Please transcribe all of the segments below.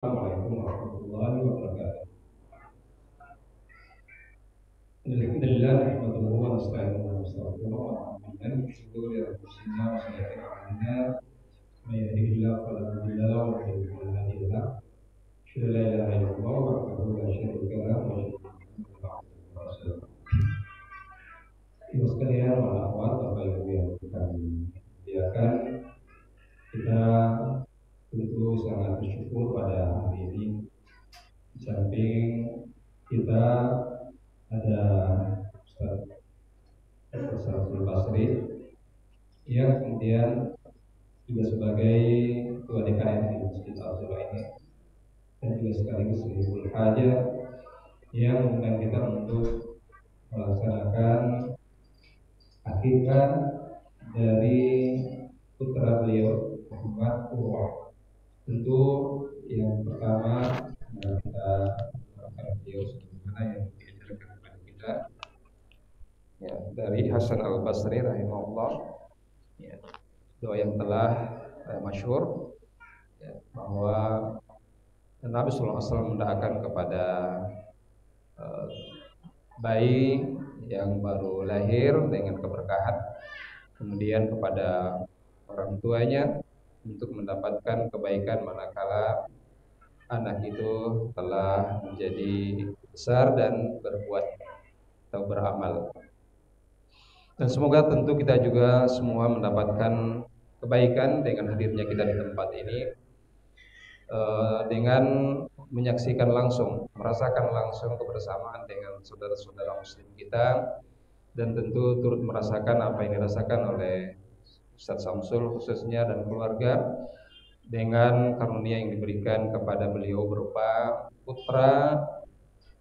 Assalamualaikum warahmatullahi wabarakatuh. Alhamdulillah nahmaduhu wa nasta'inuhu wa nastaghfiruh wa na'udzu billahi min shururi anfusina wa sayyi'ati a'malina. May yahdihillahu fala mudilla lahu wa may yudlil fala hadiya lahu. Asyhadu an la ilaha illallah wahdahu la syarika lahu wa asyhadu anna Muhammadan abduhu wa rasuluh. Ibu sekalian, wal akhwat, Bapak Ibu yang kami muliakan, kita tentu sangat bersyukur pada hari ini. Di samping kita ada Ustaz Syariful Basri yang kemudian juga sebagai ketua DKM di Masjid Al-Zura ini, dan juga sekaligus Ibu Haja yang mengundang kita untuk melaksanakan akikah dari putra beliau Muhammad Urwah. Tentu yang pertama kita mengharapkan beliau sebagaimana yang diajarkan kepada kita ya, dari Hasan Al-Basri rahimahullah, ya, doa yang telah masyhur ya, bahwa Nabi sallallahu alaihi wasallam mendoakan kepada bayi yang baru lahir dengan keberkahan, kemudian kepada orang tuanya untuk mendapatkan kebaikan manakala anak itu telah menjadi besar dan berbuat atau beramal. Dan semoga tentu kita juga semua mendapatkan kebaikan dengan hadirnya kita di tempat ini, dengan menyaksikan langsung, merasakan langsung kebersamaan dengan saudara-saudara muslim kita, dan tentu turut merasakan apa yang dirasakan oleh Ustaz Samsul khususnya dan keluarga dengan karunia yang diberikan kepada beliau berupa putra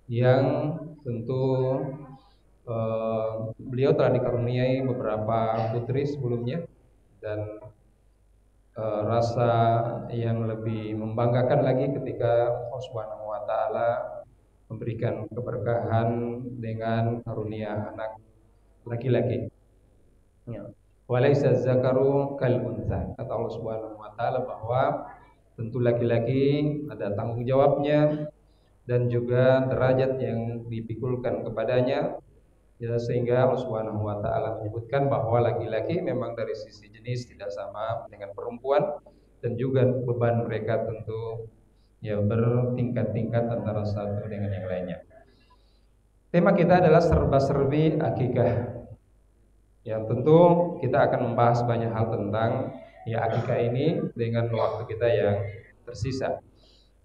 yang tentu beliau telah dikaruniai beberapa putri sebelumnya, dan rasa yang lebih membanggakan lagi ketika Allah Subhanahu wa taala memberikan keberkahan dengan karunia anak laki-laki. Ya. Walaisa zakaru kal untha. Kata Allah Subhanahu wa taala bahwa tentu laki-laki ada tanggung jawabnya dan juga derajat yang dipikulkan kepadanya. Ya, sehingga Allah Subhanahu wa taala menyebutkan bahwa laki-laki memang dari sisi jenis tidak sama dengan perempuan, dan juga beban mereka tentu ya bertingkat-tingkat antara satu dengan yang lainnya. Tema kita adalah serba-serbi akikah. Yang tentu kita akan membahas banyak hal tentang ya akikah ini dengan waktu kita yang tersisa,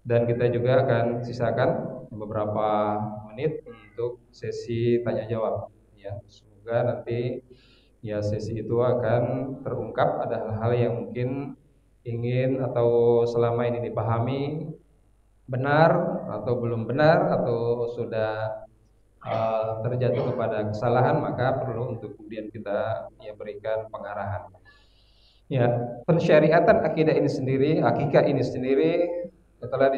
dan kita juga akan sisakan beberapa menit untuk sesi tanya jawab. Ya, semoga nanti ya sesi itu akan terungkap ada hal-hal yang mungkin ingin atau selama ini dipahami benar atau belum benar atau sudah terjatuh kepada kesalahan, maka perlu untuk kemudian kita ya berikan pengarahan. Ya, pensyariatan akidah ini sendiri, akikah ini sendiri telah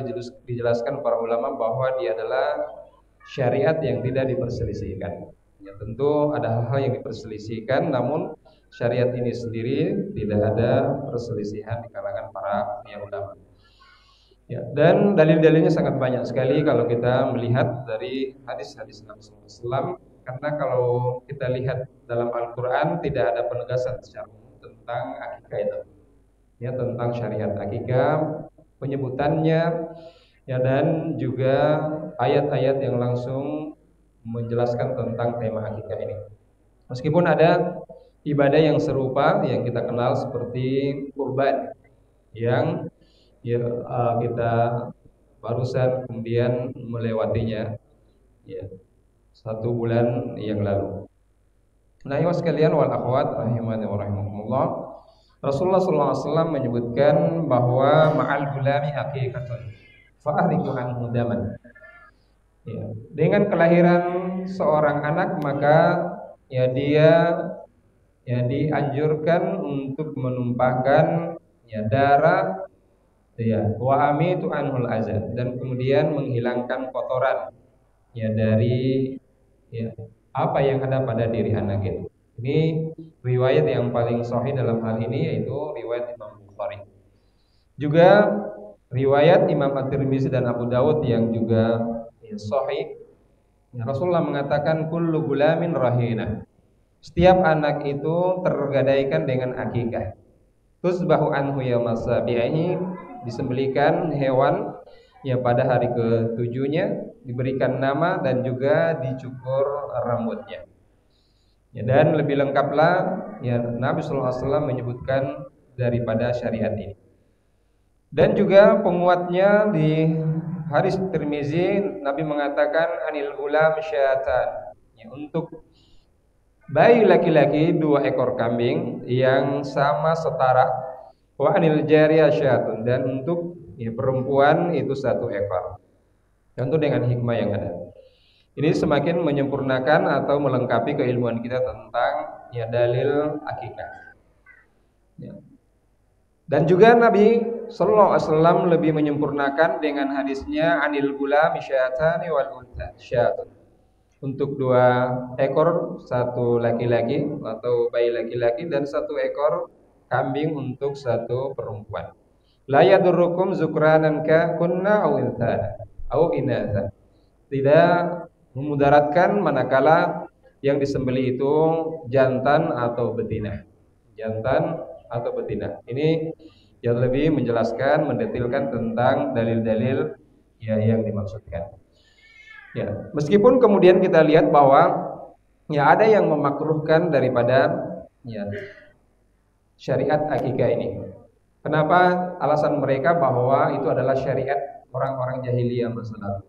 dijelaskan para ulama bahwa dia adalah syariat yang tidak diperselisihkan. Ya, tentu ada hal-hal yang diperselisihkan, namun syariat ini sendiri tidak ada perselisihan di kalangan para ulama. Ya, dan dalil-dalilnya sangat banyak sekali kalau kita melihat dari hadis-hadis Nabi SAW. Karena kalau kita lihat dalam Al-Quran tidak ada penegasan secara umum tentang akikah itu, ya, tentang syariat akikah, penyebutannya, ya, dan juga ayat-ayat yang langsung menjelaskan tentang tema akikah ini. Meskipun ada ibadah yang serupa yang kita kenal seperti kurban yang ya, kita barusan kemudian melewatinya ya 1 bulan yang lalu. Nah, ya sekalian wal akhwat rahimani wa rahimakumullah, Rasulullah SAW menyebutkan bahwa ma'al gulami haqiqatun fa ahriqu anhu daman. Ya, dengan kelahiran seorang anak maka ya dia ya dianjurkan untuk menumpahkan ya darah, ya, wa amitu anhul azan, dan kemudian menghilangkan kotoran ya dari ya apa yang ada pada diri anak itu. Ini riwayat yang paling sahih dalam hal ini yaitu riwayat Imam Bukhari. Juga riwayat Imam At-Tirmizi dan Abu Dawud yang juga sahih, Rasulullah mengatakan kullu gulamin rahina. Setiap anak itu tergadaikan dengan akikah. Tusbahu anhu yaumas sabi'i, disembelikan hewan pada hari ketujuhnya, diberikan nama dan juga dicukur rambutnya. Dan lebih lengkaplah Nabi sallallahu alaihi wasallam menyebutkan daripada syariat ini. Dan juga penguatnya di hadis Tirmizi, Nabi mengatakan anil ulam syatan, untuk bayi laki-laki 2 ekor kambing yang sama setara, wa anil jariyah syatun, dan untuk perempuan itu 1 ekor. Tentu dengan hikmah yang ada. Ini semakin menyempurnakan atau melengkapi keilmuan kita tentang dalil akikah. Dan juga Nabi sallallahu alaihi wasallam lebih menyempurnakan dengan hadisnya anil gulam syatani wal untha syatun. Untuk 2 ekor, 1 laki-laki atau bayi laki-laki, dan 1 ekor kambing untuk 1 perempuan. La yadurrukum zukranan ka kunna au inatha. Tidak memudaratkan manakala yang disembelih itu jantan atau betina. Jantan atau betina. Ini yang lebih menjelaskan, mendetilkan tentang dalil-dalil yang dimaksudkan. Meskipun kemudian kita lihat bahwa ada yang memakruhkan daripada syariat akikah ini. Kenapa? Alasan mereka bahwa itu adalah syariat orang-orang jahiliyah masa lalu.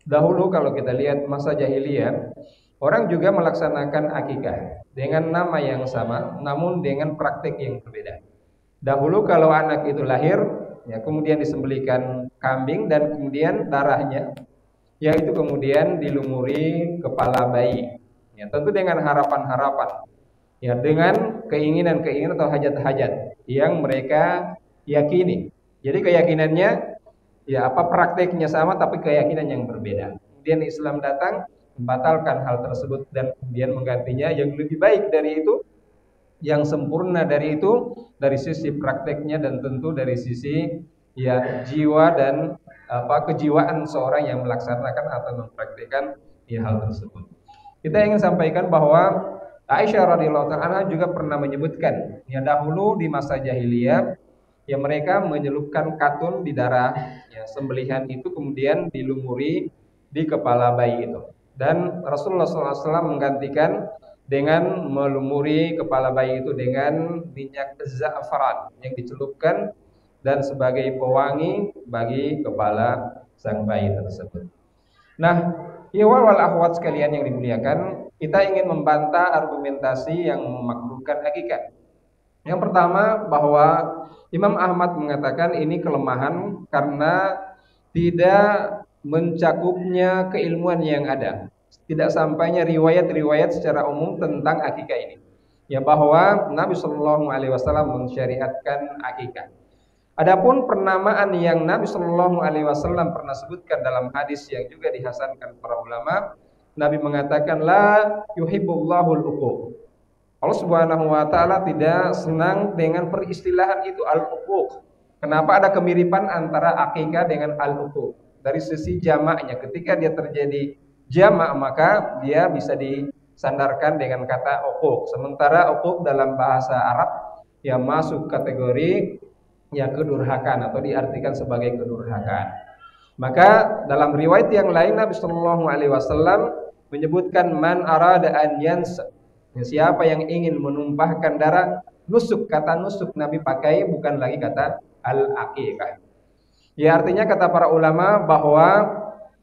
Dahulu kalau kita lihat masa jahiliyah, orang juga melaksanakan akikah dengan nama yang sama, namun dengan praktik yang berbeda. Dahulu kalau anak itu lahir, kemudian disembelihkan kambing dan kemudian darahnya, itu kemudian dilumuri kepala bayi. Tentu dengan harapan-harapan, dengan keinginan-keinginan atau hajat-hajat yang mereka yakini. Jadi keyakinannya prakteknya sama tapi keyakinan yang berbeda. Kemudian Islam datang membatalkan hal tersebut dan kemudian menggantinya yang lebih baik dari itu, yang sempurna dari itu, dari sisi prakteknya dan tentu dari sisi jiwa dan kejiwaan seorang yang melaksanakan atau mempraktikkan hal tersebut. Kita ingin sampaikan bahwa Aisyah radhiyallahu anha juga pernah menyebutkan dahulu di masa jahiliyah mereka menyelupkan katun di darah sembelihan itu, kemudian dilumuri di kepala bayi itu. Dan Rasulullah SAW menggantikan dengan melumuri kepala bayi itu dengan minyak za'faran yang dicelupkan dan sebagai pewangi bagi kepala sang bayi tersebut. Nah, wal akhwat sekalian yang dimuliakan, kita ingin membantah argumentasi yang memakruhkan akikah. Yang pertama, bahwa Imam Ahmad mengatakan ini kelemahan karena tidak mencakupnya keilmuan yang ada, tidak sampainya riwayat-riwayat secara umum tentang akikah ini. Bahwa Nabi Shallallahu Alaihi Wasallam mensyariatkan akikah. Adapun penamaan yang Nabi Shallallahu Alaihi Wasallam pernah sebutkan dalam hadis yang juga dihasankan para ulama, Nabi mengatakan la yuhibbullahul uquq. Allah Subhanahu wa taala tidak senang dengan peristilahan itu al-uquq. Kenapa ada kemiripan antara akikah dengan al-uquq? Dari sisi jamaknya, ketika dia terjadi jamak maka dia bisa disandarkan dengan kata uquq. Sementara uquq dalam bahasa Arab masuk kategori kedurhakaan atau diartikan sebagai kedurhakaan. Maka dalam riwayat yang lain Nabi sallallahu alaihi wasallam menyebutkan man arada an yansa, siapa yang ingin menumpahkan darah, nusuk, kata nusuk Nabi pakai bukan lagi kata al-aqiqah. Artinya kata para ulama bahwa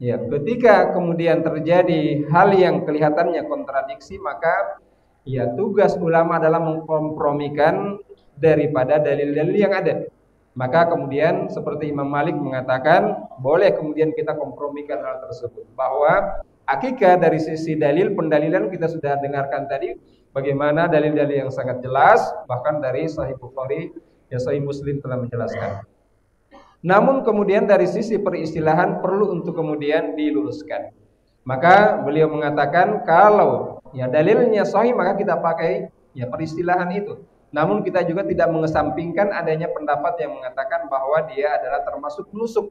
ketika kemudian terjadi hal yang kelihatannya kontradiksi, maka tugas ulama adalah mengkompromikan daripada dalil-dalil yang ada. Maka kemudian seperti Imam Malik mengatakan, boleh kemudian kita kompromikan hal tersebut, bahwa akikah dari sisi dalil pendalilan kita sudah dengarkan tadi, bagaimana dalil-dalil yang sangat jelas, bahkan dari Sahih Bukhari, Sahih Muslim telah menjelaskan. Namun kemudian dari sisi peristilahan perlu untuk kemudian diluruskan. Maka beliau mengatakan kalau dalilnya sahih maka kita pakai peristilahan itu. Namun kita juga tidak mengesampingkan adanya pendapat yang mengatakan bahwa dia adalah termasuk nusuk.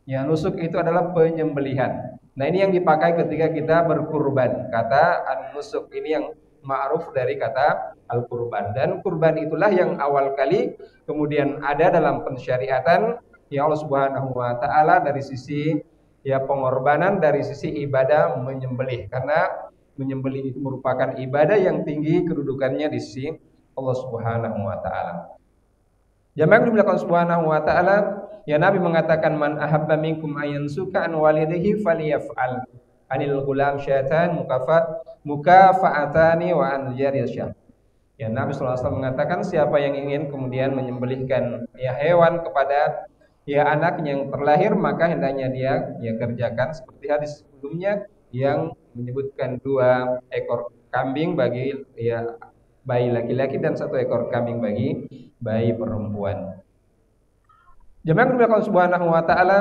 Ya, nusuk itu adalah penyembelihan. Nah, ini yang dipakai ketika kita berkurban. Kata an-nusuk ini yang ma'ruf dari kata al-kurban. Dan kurban itulah yang awal kali kemudian ada dalam pensyariatan ya Allah Subhanahu wa taala dari sisi ya pengorbanan, dari sisi ibadah menyembelih. Karena menyembelih itu merupakan ibadah yang tinggi kedudukannya di sisi Allah Subhanahu wa taala. Jamaah yang dimuliakan Subhanahu wa taala, ya Nabi mengatakan man ahabba minkum ayansuka an walidihi falyaf'al. Anil gulam syaitan mukafa'atani wa an jariyah. Ya Nabi SAW mengatakan siapa yang ingin kemudian menyembelihkan ya hewan kepada ya anak yang terlahir, maka hendaknya dia ya kerjakan seperti hadis sebelumnya yang menyebutkan 2 ekor kambing bagi ya bayi laki-laki dan 1 ekor kambing bagi bayi perempuan. Jemaah yang dimuliakan Subhanahu wa taala,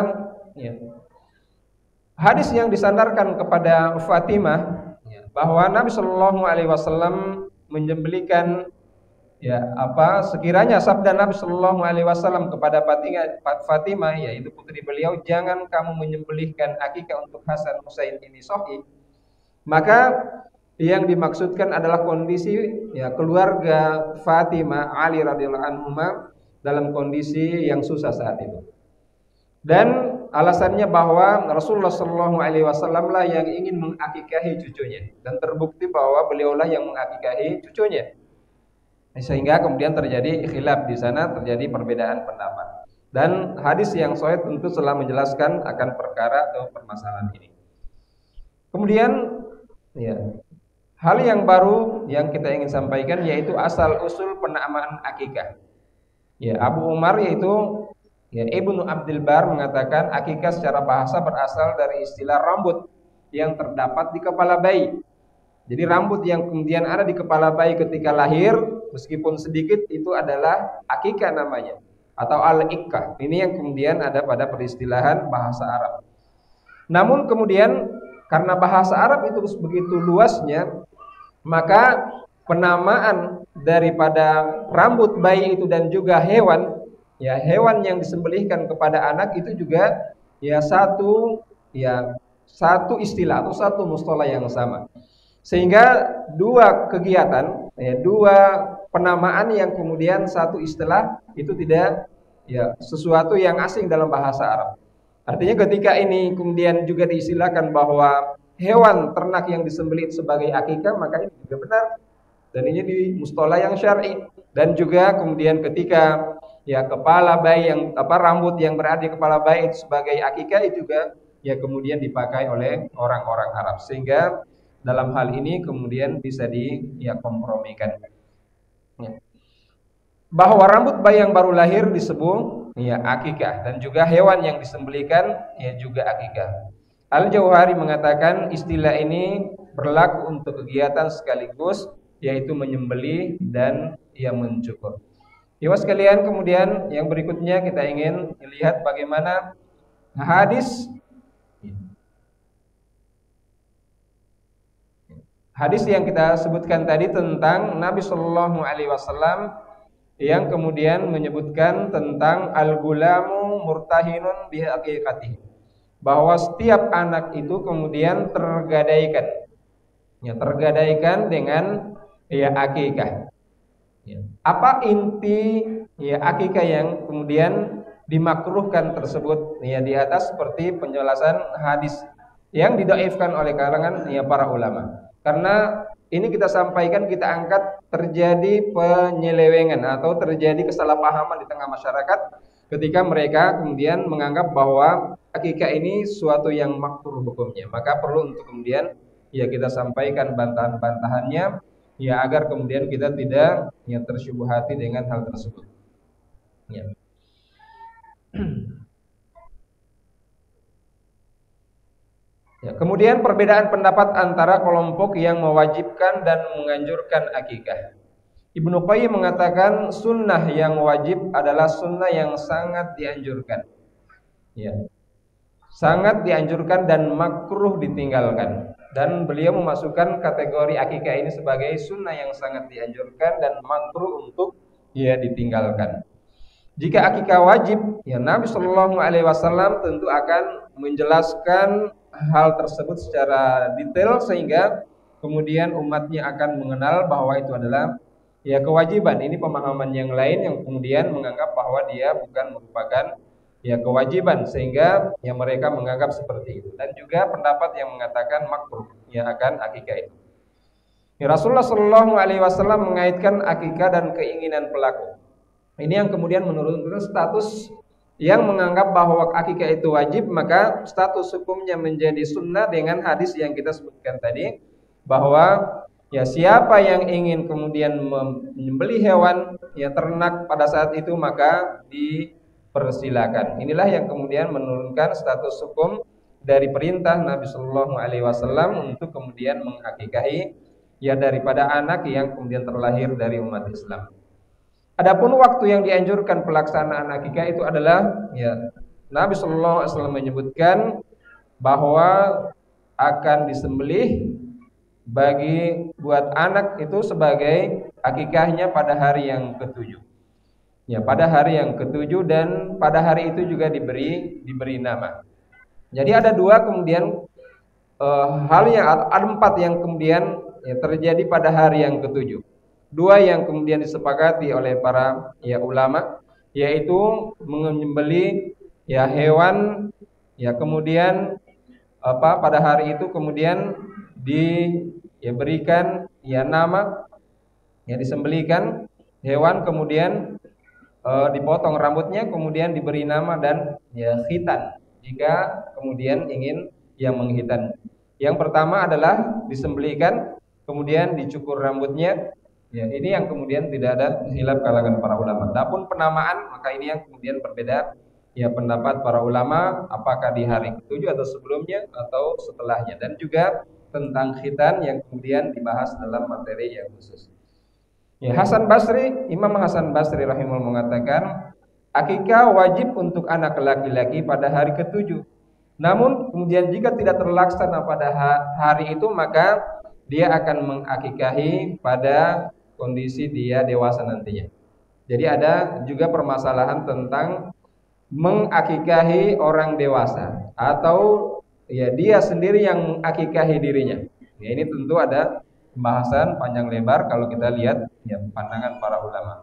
ya. Hadis yang disandarkan kepada Fatimah ya, bahwa Nabi Shallallahu alaihi wasallam menyembelihkan ya sekiranya sabda Nabi Shallallahu alaihi wasallam kepada Fatimah yaitu putri beliau, jangan kamu menyembelihkan akikah untuk Hasan Husain ini sahih. Maka yang dimaksudkan adalah kondisi ya keluarga Fatimah Ali radhiyallahu anhuma dalam kondisi yang susah saat itu. Dan alasannya bahwa Rasulullah Shallallahu alaihi wasallam lah yang ingin mengakikahi cucunya dan terbukti bahwa beliaulah yang mengakikahi cucunya. Sehingga kemudian terjadi khilaf di sana, terjadi perbedaan pendapat. Dan hadis yang sahih tentu telah menjelaskan akan perkara atau permasalahan ini. Kemudian ya, hal yang baru yang kita ingin sampaikan yaitu asal usul penamaan akikah. Ya, Abu Umar yaitu ya Ibnu Abdul Bar mengatakan akikah secara bahasa berasal dari istilah rambut yang terdapat di kepala bayi. Jadi rambut yang kemudian ada di kepala bayi ketika lahir meskipun sedikit itu adalah akikah namanya atau al-ikkah. Ini yang kemudian ada pada peristilahan bahasa Arab. Namun kemudian karena bahasa Arab itu begitu luasnya, maka penamaan daripada rambut bayi itu dan juga hewan, ya hewan yang disembelihkan kepada anak itu juga ya satu istilah atau satu mustalah yang sama. Sehingga 2 kegiatan, ya 2 penamaan yang kemudian satu istilah itu tidak ya sesuatu yang asing dalam bahasa Arab. Artinya ketika ini kemudian juga diistilahkan bahwa hewan ternak yang disembelih sebagai akikah, maka ini juga benar. Dan ini di mustalah yang syar'i. Dan juga kemudian ketika ya kepala bayi yang rambut yang berada di kepala bayi itu sebagai akikah itu juga ya kemudian dipakai oleh orang-orang Arab. Sehingga dalam hal ini kemudian bisa kompromikan. Ya. Bahwa rambut bayi yang baru lahir disebut ya akikah dan juga hewan yang disembelihkan ya juga akikah. Al-Jauhari mengatakan istilah ini berlaku untuk kegiatan sekaligus yaitu menyembelih dan yang mencukur. Ya sekalian, kemudian yang berikutnya kita ingin lihat bagaimana hadis yang kita sebutkan tadi tentang Nabi Shallallahu alaihi wasallam yang kemudian menyebutkan tentang al-gulamu murtahinun bi aqiqatihi, bahwa setiap anak itu kemudian tergadaikan dengan ya akikah. Ya. Apa inti ya akikah yang kemudian dimakruhkan tersebut ya di atas seperti penjelasan hadis yang didhaifkan oleh kalangan ya para ulama. Karena ini kita sampaikan, kita angkat terjadi penyelewengan atau terjadi kesalahpahaman di tengah masyarakat ketika mereka kemudian menganggap bahwa akikah ini suatu yang makruh hukumnya. Maka perlu untuk kemudian ya kita sampaikan bantahan-bantahannya ya agar kemudian kita tidak ya tersyubhati dengan hal tersebut. Ya. Ya, kemudian perbedaan pendapat antara kelompok yang mewajibkan dan menganjurkan akikah. Ibnu Qayyim mengatakan sunnah yang wajib adalah sunnah yang sangat dianjurkan. Ya. Sangat dianjurkan dan makruh ditinggalkan. dan beliau memasukkan kategori akikah ini sebagai sunnah yang sangat dianjurkan dan makruh untuk ditinggalkan. Jika akikah wajib, Nabi Shallallahu Alaihi Wasallam tentu akan menjelaskan hal tersebut secara detail sehingga kemudian umatnya akan mengenal bahwa itu adalah kewajiban. Ini pemahaman yang lain yang kemudian menganggap bahwa dia bukan merupakan kewajiban, sehingga mereka menganggap seperti itu. Dan juga pendapat yang mengatakan makruh akan akikah itu. Rasulullah Shallallahu Alaihi Wasallam mengaitkan akikah dan keinginan pelaku. Ini yang kemudian menurunkan status yang menganggap bahwa akikah itu wajib, maka status hukumnya menjadi sunnah dengan hadis yang kita sebutkan tadi, bahwa siapa yang ingin kemudian menyembelih hewan ternak pada saat itu maka dipersilakan. Inilah yang kemudian menurunkan status hukum dari perintah Nabi Shallallahu Alaihi Wasallam untuk kemudian mengakikahi daripada anak yang kemudian terlahir dari umat Islam. Adapun waktu yang dianjurkan pelaksanaan akikah itu adalah Nabi Shallallahu Alaihi Wasallam menyebutkan bahwa akan disembelih bagi buat anak itu sebagai akikahnya pada hari yang ketujuh. Pada hari yang ketujuh, dan pada hari itu juga diberi nama. Jadi ada dua kemudian hal yang ada empat yang kemudian terjadi pada hari yang ketujuh. Dua yang kemudian disepakati oleh para ulama, yaitu menyembelih hewan kemudian pada hari itu kemudian diberikan nama, disembelihkan hewan, kemudian dipotong rambutnya, kemudian diberi nama dan khitan jika kemudian ingin menghitan. Yang pertama adalah disembelihkan, kemudian dicukur rambutnya. Ini yang kemudian tidak ada khilaf kalangan para ulama. Adapun penamaan, maka ini yang kemudian berbeda pendapat para ulama, apakah di hari ketujuh atau sebelumnya atau setelahnya, dan juga tentang khitan yang kemudian dibahas dalam materi yang khusus. Imam Hasan Basri rahimahullah mengatakan akikah wajib untuk anak laki-laki pada hari ketujuh. Namun kemudian jika tidak terlaksana pada hari itu, maka dia akan mengakikahi pada kondisi dia dewasa nantinya. Jadi ada juga permasalahan tentang mengakikahi orang dewasa atau dia sendiri yang mengakikahi dirinya. Ini tentu ada pembahasan panjang lebar kalau kita lihat pandangan para ulama.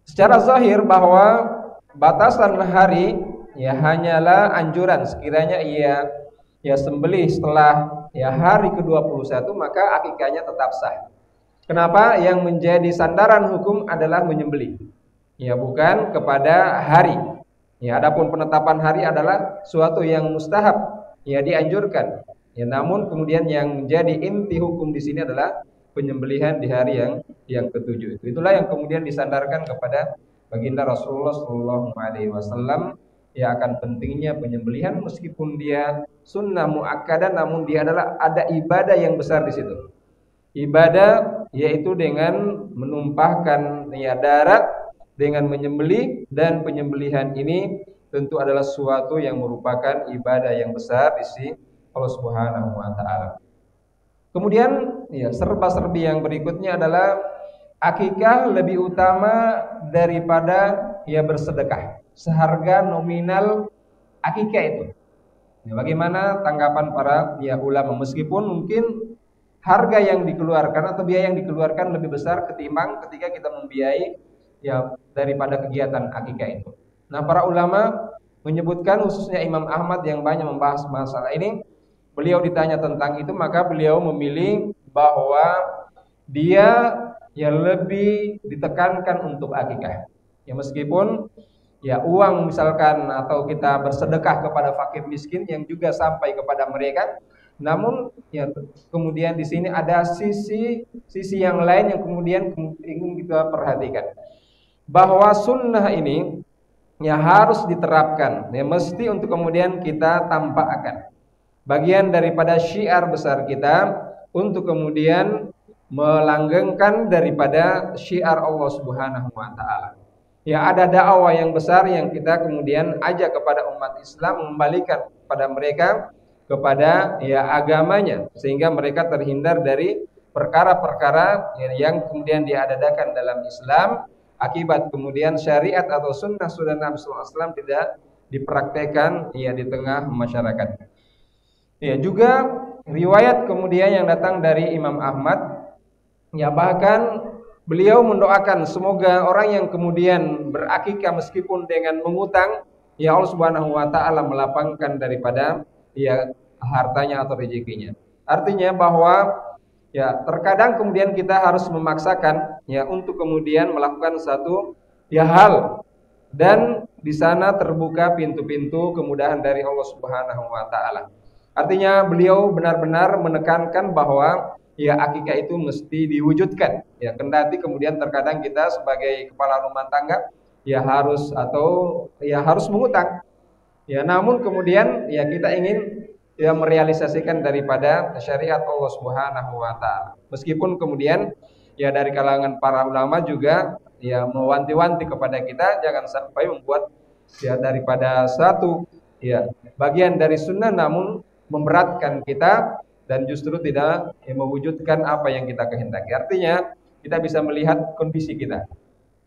Secara zahir bahwa batasan hari hanyalah anjuran, sekiranya ia sembelih setelah hari ke-21 maka akikahnya tetap sah. Kenapa? Yang menjadi sandaran hukum adalah menyembelih, bukan kepada hari. Adapun penetapan hari adalah suatu yang mustahab, dianjurkan. Namun kemudian yang menjadi inti hukum di sini adalah penyembelihan di hari yang ketujuh. Itulah yang kemudian disandarkan kepada baginda Rasulullah Shallallahu Alaihi Wasallam. Akan pentingnya penyembelihan meskipun dia sunnah muakkadah, namun dia adalah ada ibadah yang besar di situ. Ibadah yaitu dengan menumpahkan darah dengan menyembelih, dan penyembelihan ini tentu adalah suatu yang merupakan ibadah yang besar di sisi Allah Subhanahu wa taala. Kemudian serba-serbi yang berikutnya adalah akikah lebih utama daripada bersedekah. Seharga nominal akikah itu. Bagaimana tanggapan para ulama, meskipun mungkin harga yang dikeluarkan atau biaya yang dikeluarkan lebih besar ketimbang ketika kita membiayai daripada kegiatan akikah itu. Nah, para ulama menyebutkan, khususnya Imam Ahmad yang banyak membahas masalah ini, beliau ditanya tentang itu, maka beliau memilih bahwa dia lebih ditekankan untuk akikah. Meskipun uang misalkan atau kita bersedekah kepada fakir miskin yang juga sampai kepada mereka, namun kemudian di sini ada sisi yang lain yang kemudian ingin kita perhatikan, bahwa sunnah ini harus diterapkan, mesti untuk kemudian kita tampakkan bagian daripada syiar besar kita untuk kemudian melanggengkan daripada syiar Allah Subhanahu wa taala. Ada dakwah yang besar yang kita kemudian ajak kepada umat Islam, mengembalikan pada mereka kepada ya agamanya, sehingga mereka terhindar dari perkara-perkara yang kemudian diadakan dalam Islam akibat kemudian syariat atau sunnah Nabi SAW tidak dipraktekkan ya di tengah masyarakat. Ya, juga riwayat kemudian yang datang dari Imam Ahmad, ya bahkan beliau mendoakan semoga orang yang kemudian berakikah meskipun dengan mengutang, ya Allah Subhanahu wa taala melapangkan daripada ya hartanya atau rezekinya. Artinya bahwa ya terkadang kemudian kita harus memaksakan ya untuk kemudian melakukan satu ya hal, dan di sana terbuka pintu-pintu kemudahan dari Allah Subhanahu wa taala. Artinya beliau benar-benar menekankan bahwa ya akikah itu mesti diwujudkan. Ya kendati kemudian terkadang kita sebagai kepala rumah tangga ya harus mengutang. Ya namun kemudian ya kita ingin ya merealisasikan daripada syariat Allah Subhanahu wa taala. Meskipun kemudian ya dari kalangan para ulama juga ya mewanti-wanti kepada kita jangan sampai membuat ya daripada satu ya bagian dari sunnah namun memberatkan kita dan justru tidak mewujudkan apa yang kita kehendaki. Artinya kita bisa melihat kondisi kita.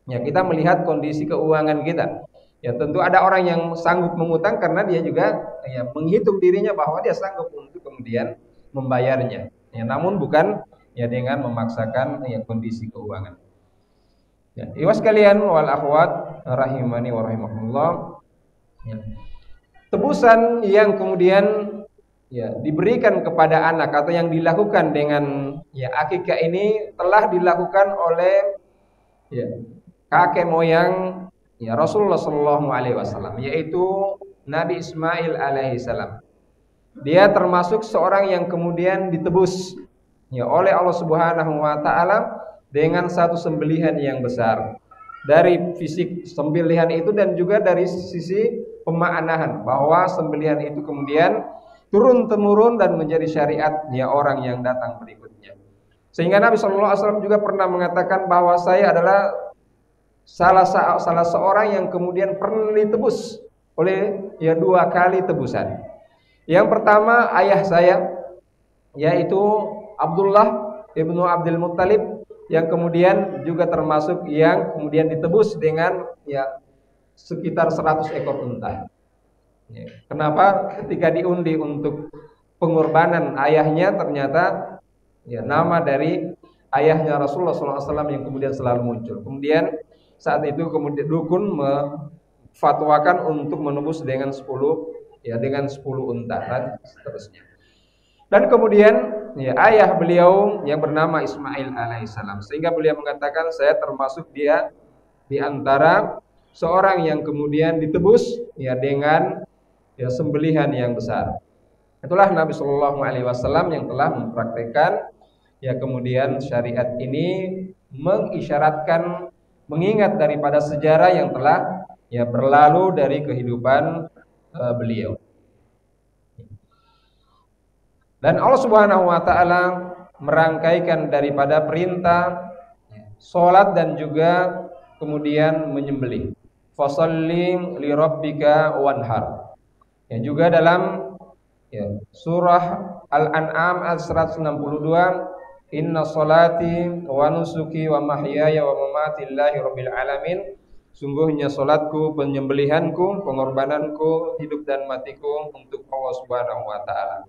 Ya, kita melihat kondisi keuangan kita. Ya, tentu ada orang yang sanggup mengutang karena dia juga ya menghitung dirinya bahwa dia sanggup untuk kemudian membayarnya. Ya, namun bukan ya dengan memaksakan ya kondisi keuangan. Ya, iwas kalian wal akhwat rahimani wa rahimakumullah. Ya. Tebusan yang kemudian ya diberikan kepada anak atau yang dilakukan dengan ya akikah ini telah dilakukan oleh ya kakek moyang ya Rasulullah Shallallahu Alaihi Wasallam, yaitu Nabi Ismail alaihissalam. Dia termasuk seorang yang kemudian ditebus ya oleh Allah Subhanahu Wa Taala dengan satu sembelihan yang besar. Dari fisik sembelihan itu dan juga dari sisi pemaknaan bahwa sembelihan itu kemudian turun-temurun dan menjadi syariat ya orang yang datang berikutnya. Sehingga Nabi SAW juga pernah mengatakan bahwa saya adalah salah seorang yang kemudian pernah ditebus oleh ya 2 kali tebusan. Yang pertama ayah saya, yaitu Abdullah ibnu Abdul Muttalib, yang kemudian juga termasuk yang kemudian ditebus dengan ya sekitar 100 ekor unta. Kenapa? Ketika diundi untuk pengorbanan ayahnya ternyata ya nama dari ayahnya Rasulullah SAW yang kemudian selalu muncul. Kemudian saat itu kemudian dukun memfatwakan untuk menebus dengan 10 unta dan seterusnya. Dan kemudian ya ayah beliau yang bernama Ismail alaihissalam, sehingga beliau mengatakan saya termasuk dia di antara seorang yang kemudian ditebus ya dengan ya sembelihan yang besar. Itulah Nabi Shallallahu Alaihi Wasallam yang telah mempraktekkan ya kemudian syariat ini, mengisyaratkan mengingat daripada sejarah yang telah ya berlalu dari kehidupan beliau. Dan Allah Subhanahu Wa Taala merangkaikan daripada perintah salat dan juga kemudian menyembelih. Fasholli li rabbika wanhar. Ya, juga dalam ya, surah Al-An'am ayat 162, inna sholati wa nusuki wa mahyaya wa mamati lillahi rabbil alamin. Sungguhnya salatku, penyembelihanku, pengorbananku, hidup dan matiku untuk Allah Subhanahu wa taala.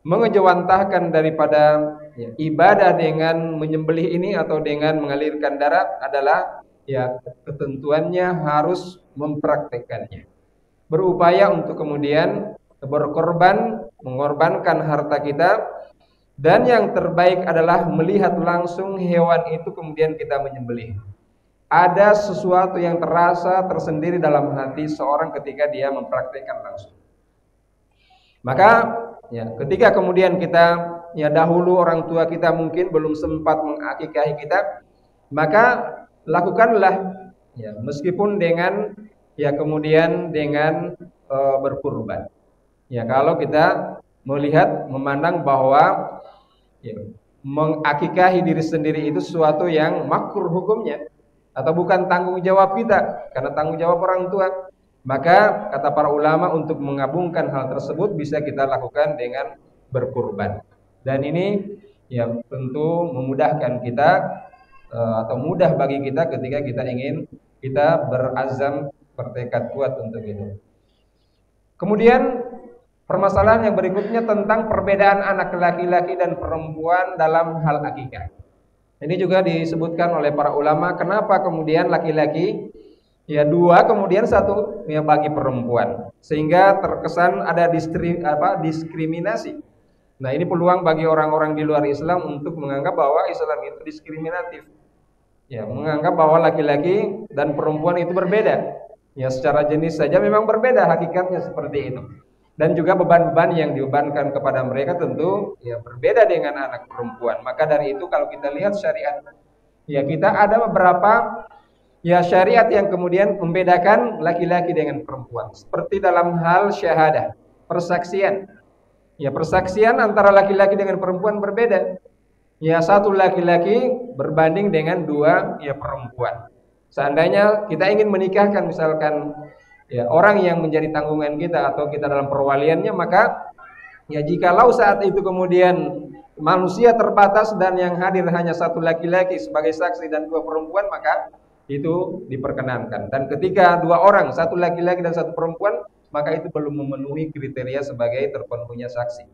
Mengejawantahkan daripada ya, ibadah dengan menyembelih ini atau dengan mengalirkan darah adalah ya ketentuannya harus mempraktekannya. Berupaya untuk kemudian berkorban, mengorbankan harta kita, dan yang terbaik adalah melihat langsung hewan itu kemudian kita menyembelih. Ada sesuatu yang terasa tersendiri dalam hati seorang ketika dia mempraktekkan langsung. Maka ya, ketika kemudian kita ya dahulu orang tua kita mungkin belum sempat mengakikahi kita, maka lakukanlah ya meskipun dengan ya kemudian dengan berkurban. Ya kalau kita melihat memandang bahwa ya, mengakikahi diri sendiri itu sesuatu yang makruh hukumnya atau bukan tanggung jawab kita, karena tanggung jawab orang tua, Maka kata para ulama untuk mengabungkan hal tersebut bisa kita lakukan dengan berkurban. Dan ini ya tentu memudahkan kita atau mudah bagi kita ketika kita berazam bertekad kuat untuk itu. Kemudian permasalahan yang berikutnya tentang perbedaan anak laki-laki dan perempuan dalam hal akikah. Ini juga disebutkan oleh para ulama kenapa kemudian laki-laki ya 2 kemudian 1 ya bagi perempuan, sehingga terkesan ada diskriminasi. Nah, ini peluang bagi orang-orang di luar Islam untuk menganggap bahwa Islam itu diskriminatif. Ya, menganggap bahwa laki-laki dan perempuan itu berbeda. Ya, secara jenis saja memang berbeda, hakikatnya seperti itu. Dan juga beban-beban yang dibebankan kepada mereka tentu ya berbeda dengan anak perempuan. Maka dari itu kalau kita lihat syariat, ya kita ada beberapa ya syariat yang kemudian membedakan laki-laki dengan perempuan. Seperti dalam hal syahadah, persaksian. Ya persaksian antara laki-laki dengan perempuan berbeda. Ya 1 laki-laki berbanding dengan 2 ya perempuan. Seandainya kita ingin menikahkan misalkan ya orang yang menjadi tanggungan kita atau kita dalam perwaliannya, maka ya jikalau saat itu kemudian manusia terbatas dan yang hadir hanya 1 laki-laki sebagai saksi dan 2 perempuan, maka itu diperkenankan. Dan ketika 2 orang, 1 laki-laki dan 1 perempuan, maka itu belum memenuhi kriteria sebagai terpenuhnya saksi.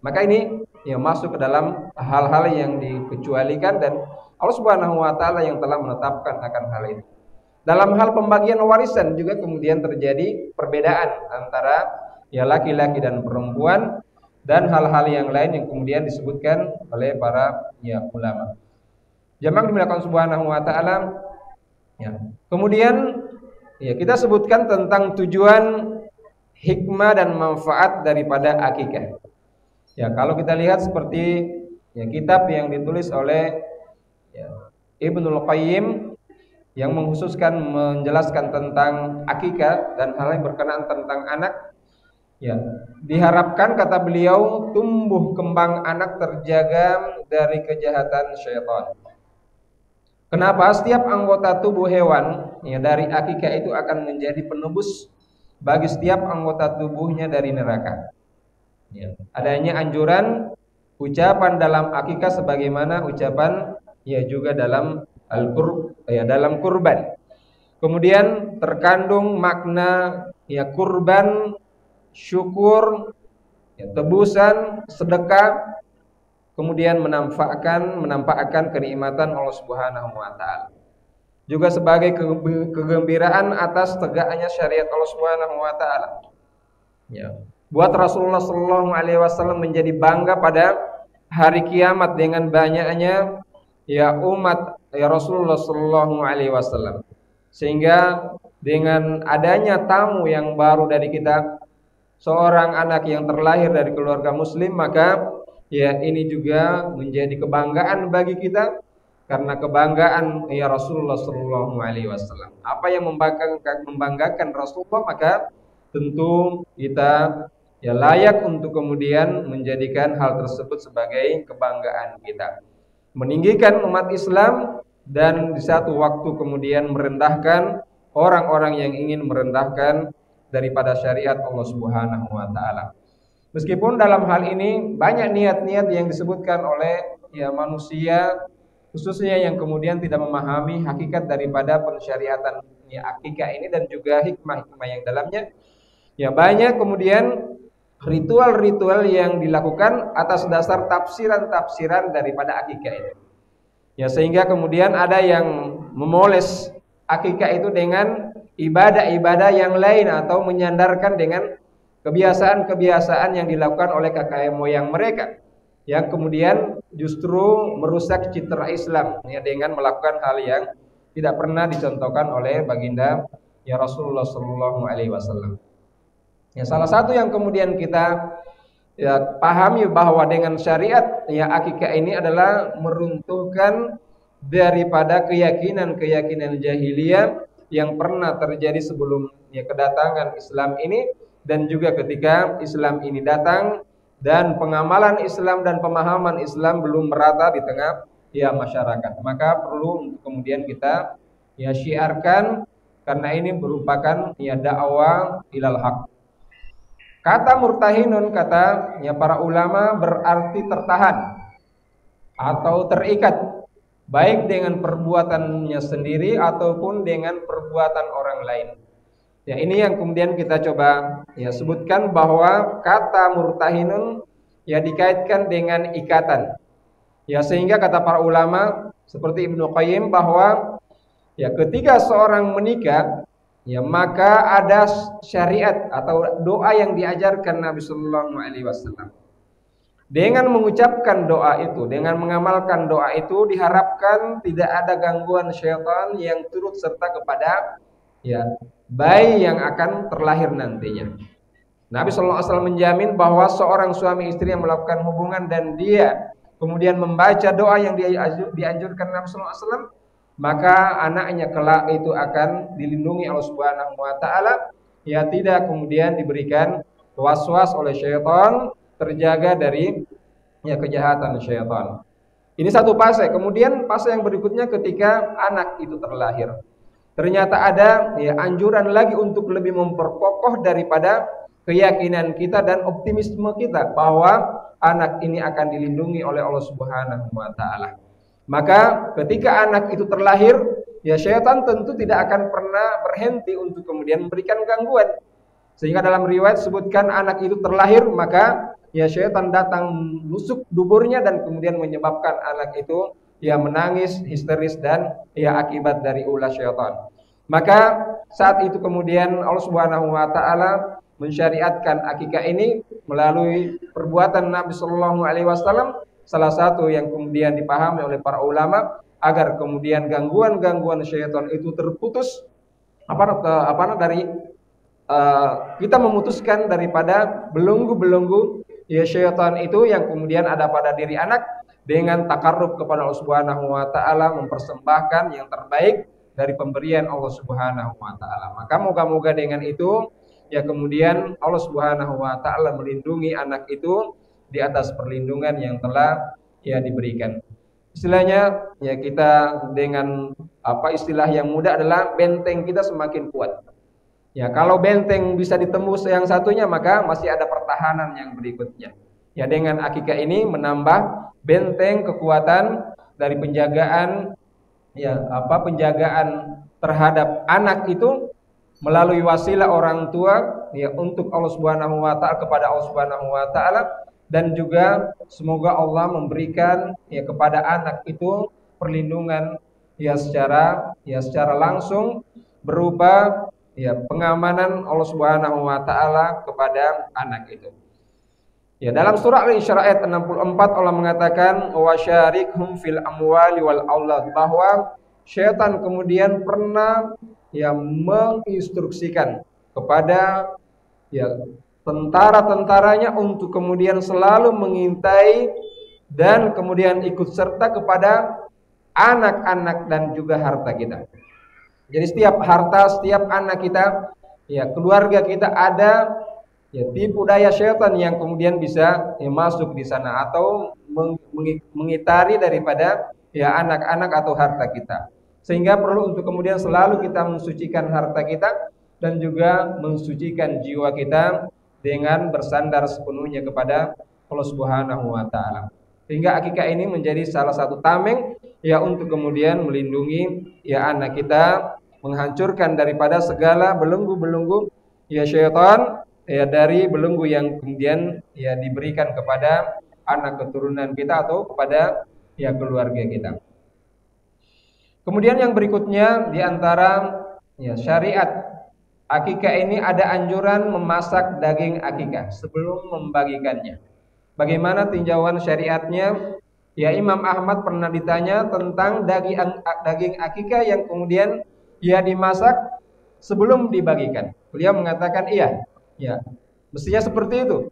Maka ini ya masuk ke dalam hal-hal yang dikecualikan dan Allah Subhanahu wa taala yang telah menetapkan akan hal itu. Dalam hal pembagian warisan juga kemudian terjadi perbedaan antara ya laki-laki dan perempuan dan hal-hal yang lain yang kemudian disebutkan oleh para ya ulama. Jamaah dimuliakan Subhanahu wa taala. Ya. Kemudian ya kita sebutkan tentang tujuan, hikmah dan manfaat daripada akikah. Ya, kalau kita lihat seperti ya kitab yang ditulis oleh ya, Ibnul Qayyim yang mengkhususkan menjelaskan tentang akikah dan hal yang berkenaan tentang anak, ya diharapkan kata beliau tumbuh kembang anak terjaga dari kejahatan syaitan. Kenapa? Setiap anggota tubuh hewan ya dari akikah itu akan menjadi penebus bagi setiap anggota tubuhnya dari neraka. Ya. Adanya anjuran ucapan dalam akikah sebagaimana ucapan ya juga dalam dalam kurban. Kemudian terkandung makna ya kurban, syukur, ya, tebusan, sedekah, kemudian menampakkan kenikmatan Allah Subhanahu wa taala. Juga sebagai kegembiraan atas tegaknya syariat Allah Subhanahu wa taala. Ya. Buat Rasulullah sallallahu alaihi wasallam menjadi bangga pada hari kiamat dengan banyaknya ya umat ya Rasulullah sallallahu alaihi wasallam. Sehingga dengan adanya tamu yang baru dari kita, seorang anak yang terlahir dari keluarga muslim, maka ya ini juga menjadi kebanggaan bagi kita karena kebanggaan ya Rasulullah sallallahu alaihi wasallam. Apa yang membanggakan Rasulullah, maka tentu kita ya layak untuk kemudian menjadikan hal tersebut sebagai kebanggaan kita. Meninggikan umat Islam dan di satu waktu kemudian merendahkan orang-orang yang ingin merendahkan daripada syariat Allah Subhanahu wa taala. Meskipun dalam hal ini banyak niat-niat yang disebutkan oleh ya manusia, khususnya yang kemudian tidak memahami hakikat daripada pensyariatan ya akikah ini dan juga hikmah-hikmah yang dalamnya. Ya banyak kemudian ritual-ritual yang dilakukan atas dasar tafsiran-tafsiran daripada akikah itu. Ya sehingga kemudian ada yang memoles akikah itu dengan ibadah-ibadah yang lain atau menyandarkan dengan kebiasaan-kebiasaan yang dilakukan oleh kakek moyang mereka yang kemudian justru merusak citra Islam ya dengan melakukan hal yang tidak pernah dicontohkan oleh baginda ya Rasulullah sallallahu alaihi wasallam. Ya, salah satu yang kemudian kita ya pahami bahwa dengan syariat ya akikah ini adalah meruntuhkan daripada keyakinan-keyakinan jahiliyah yang pernah terjadi sebelum ya kedatangan Islam ini dan juga ketika Islam ini datang dan pengamalan Islam dan pemahaman Islam belum merata di tengah ya masyarakat. Maka perlu untuk kemudian kita ya syiarkan karena ini merupakan ya dakwah ilal haq. Kata murtahinun, kata ya para ulama, berarti tertahan atau terikat, baik dengan perbuatannya sendiri ataupun dengan perbuatan orang lain. Ya, ini yang kemudian kita coba ya sebutkan, bahwa kata murtahinun ya dikaitkan dengan ikatan. Ya, sehingga kata para ulama seperti Ibnu Qayyim bahwa ya ketika seorang menikah, ya maka ada syariat atau doa yang diajarkan Nabi Sallallahu Alaihi Wasallam. Dengan mengucapkan doa itu, dengan mengamalkan doa itu, diharapkan tidak ada gangguan syaitan yang turut serta kepada ya bayi yang akan terlahir nantinya. Nabi Sallallahu Alaihi Wasallam menjamin bahwa seorang suami istri yang melakukan hubungan dan dia kemudian membaca doa yang dianjurkan Nabi Sallallahu Alaihi Wasallam, maka anaknya kelak itu akan dilindungi Allah Subhanahu wa taala, ya tidak kemudian diberikan was-was oleh syaitan, terjaga dari ya kejahatan syaitan. Ini satu fase. Kemudian fase yang berikutnya ketika anak itu terlahir, ternyata ada ya anjuran lagi untuk lebih memperkokoh daripada keyakinan kita dan optimisme kita bahwa anak ini akan dilindungi oleh Allah Subhanahu wa taala. Maka ketika anak itu terlahir, ya syaitan tentu tidak akan pernah berhenti untuk kemudian memberikan gangguan. Sehingga dalam riwayat sebutkan anak itu terlahir, maka ya syaitan datang menusuk duburnya dan kemudian menyebabkan anak itu ya menangis histeris dan ya akibat dari ulah syaitan. Maka saat itu kemudian Allah Subhanahu wa taala mensyariatkan akikah ini melalui perbuatan Nabi Sallallahu Alaihi Wasallam, salah satu yang kemudian dipahami oleh para ulama agar kemudian gangguan-gangguan syaitan itu terputus dari kita memutuskan daripada belenggu-belenggu ya syaitan itu yang kemudian ada pada diri anak, dengan takarrub kepada Allah Subhanahu wa taala, mempersembahkan yang terbaik dari pemberian Allah Subhanahu wa taala. Maka moga-moga dengan itu ya kemudian Allah Subhanahu wa taala melindungi anak itu di atas perlindungan yang telah ya diberikan. Istilahnya ya kita dengan istilah yang mudah adalah benteng kita semakin kuat. Ya, kalau benteng bisa ditembus yang satunya, maka masih ada pertahanan yang berikutnya. Ya, dengan akikah ini menambah benteng kekuatan dari penjagaan penjagaan terhadap anak itu melalui wasilah orang tua ya untuk Allah Subhanahu wa taala, kepada Allah Subhanahu wa taala, dan juga semoga Allah memberikan ya kepada anak itu perlindungan ya secara langsung berupa ya pengamanan Allah Subhanahu wa taala kepada anak itu. Ya, dalam surah Al-Isra ayat 64 Allah mengatakan wasyarikhum fil amwali wal aulad, bahwa syaitan kemudian pernah ya menginstruksikan kepada ya tentara-tentaranya untuk kemudian selalu mengintai dan kemudian ikut serta kepada anak-anak dan juga harta kita. Jadi setiap harta, setiap anak kita, ya keluarga kita ada ya tipu daya syaitan yang kemudian bisa ya, masuk di sana atau mengitari daripada ya anak-anak atau harta kita. Sehingga perlu untuk kemudian selalu kita mensucikan harta kita dan juga mensucikan jiwa kita dengan bersandar sepenuhnya kepada Allah Subhanahu wa taala. Sehingga akikah ini menjadi salah satu tameng ya untuk kemudian melindungi ya anak kita, menghancurkan daripada segala belenggu-belenggu ya syaitan, ya dari belenggu yang kemudian ya diberikan kepada anak keturunan kita atau kepada ya keluarga kita. Kemudian yang berikutnya di antara ya syariat akikah ini ada anjuran memasak daging akikah sebelum membagikannya. Bagaimana tinjauan syariatnya? Ya, Imam Ahmad pernah ditanya tentang daging akikah yang kemudian ia dimasak sebelum dibagikan. Beliau mengatakan iya. Ya, mestinya seperti itu.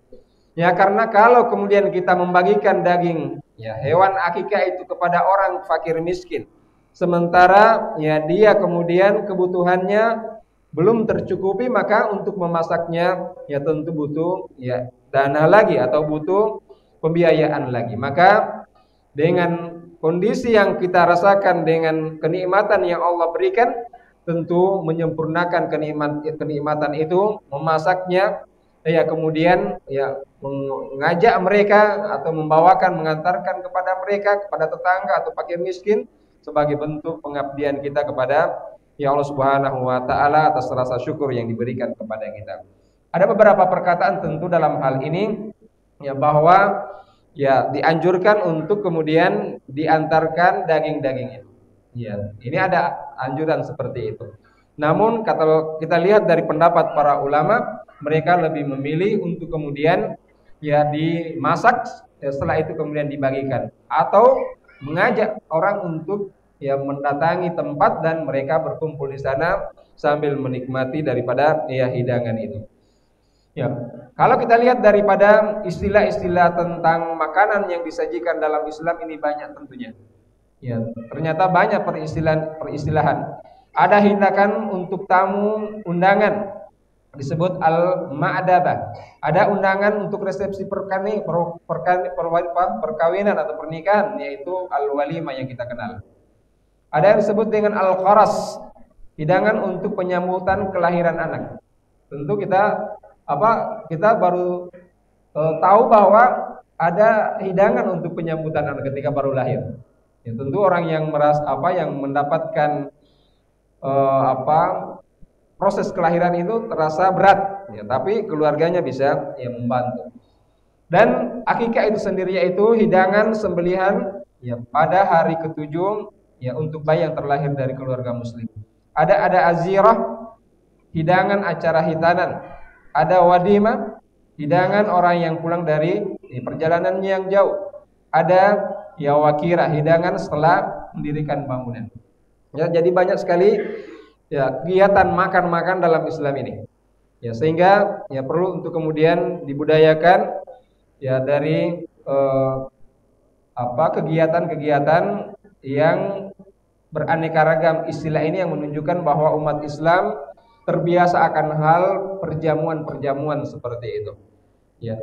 Ya, karena kalau kemudian kita membagikan daging ya hewan akikah itu kepada orang fakir miskin, sementara ya dia kemudian kebutuhannya belum tercukupi, maka untuk memasaknya ya tentu butuh ya dana lagi atau butuh pembiayaan lagi. Maka dengan kondisi yang kita rasakan, dengan kenikmatan yang Allah berikan, tentu menyempurnakan kenikmatan itu, memasaknya, ya kemudian ya mengajak mereka atau membawakan, mengantarkan kepada mereka, kepada tetangga atau fakir miskin sebagai bentuk pengabdian kita kepada ya Allah Subhanahu wa taala atas rasa syukur yang diberikan kepada kita. Ada beberapa perkataan tentu dalam hal ini ya bahwa ya dianjurkan untuk kemudian diantarkan daging-daging itu. Ya, ini ada anjuran seperti itu. Namun kalau kita lihat dari pendapat para ulama, mereka lebih memilih untuk kemudian ya dimasak, ya setelah itu kemudian dibagikan, atau mengajak orang untuk ya mendatangi tempat dan mereka berkumpul di sana sambil menikmati daripada ya hidangan itu. Ya, kalau kita lihat daripada istilah-istilah tentang makanan yang disajikan dalam Islam ini banyak tentunya. Ya, ternyata banyak peristilahan. Ada hidangan untuk tamu undangan disebut al-ma'dabah. Ada undangan untuk resepsi perkawinan atau pernikahan yaitu al-walimah yang kita kenal. Ada yang disebut dengan al-qaras, hidangan untuk penyambutan kelahiran anak. Tentu kita baru tahu bahwa ada hidangan untuk penyambutan anak ketika baru lahir. Ya, tentu orang yang yang mendapatkan proses kelahiran itu terasa berat, ya, tapi keluarganya bisa ya membantu. Dan akikah itu sendiri yaitu hidangan sembelihan ya pada hari ketujuh ya untuk bayi yang terlahir dari keluarga muslim. Ada azirah, hidangan acara hitanan. Ada wadimah, hidangan orang yang pulang dari perjalanan yang jauh. Ada ya wakira, hidangan setelah mendirikan bangunan. Ya, jadi banyak sekali ya kegiatan makan-makan dalam Islam ini. Ya, sehingga ya perlu untuk kemudian dibudayakan ya dari kegiatan-kegiatan yang beraneka ragam. Istilah ini yang menunjukkan bahwa umat Islam terbiasa akan hal perjamuan-perjamuan seperti itu. Ya.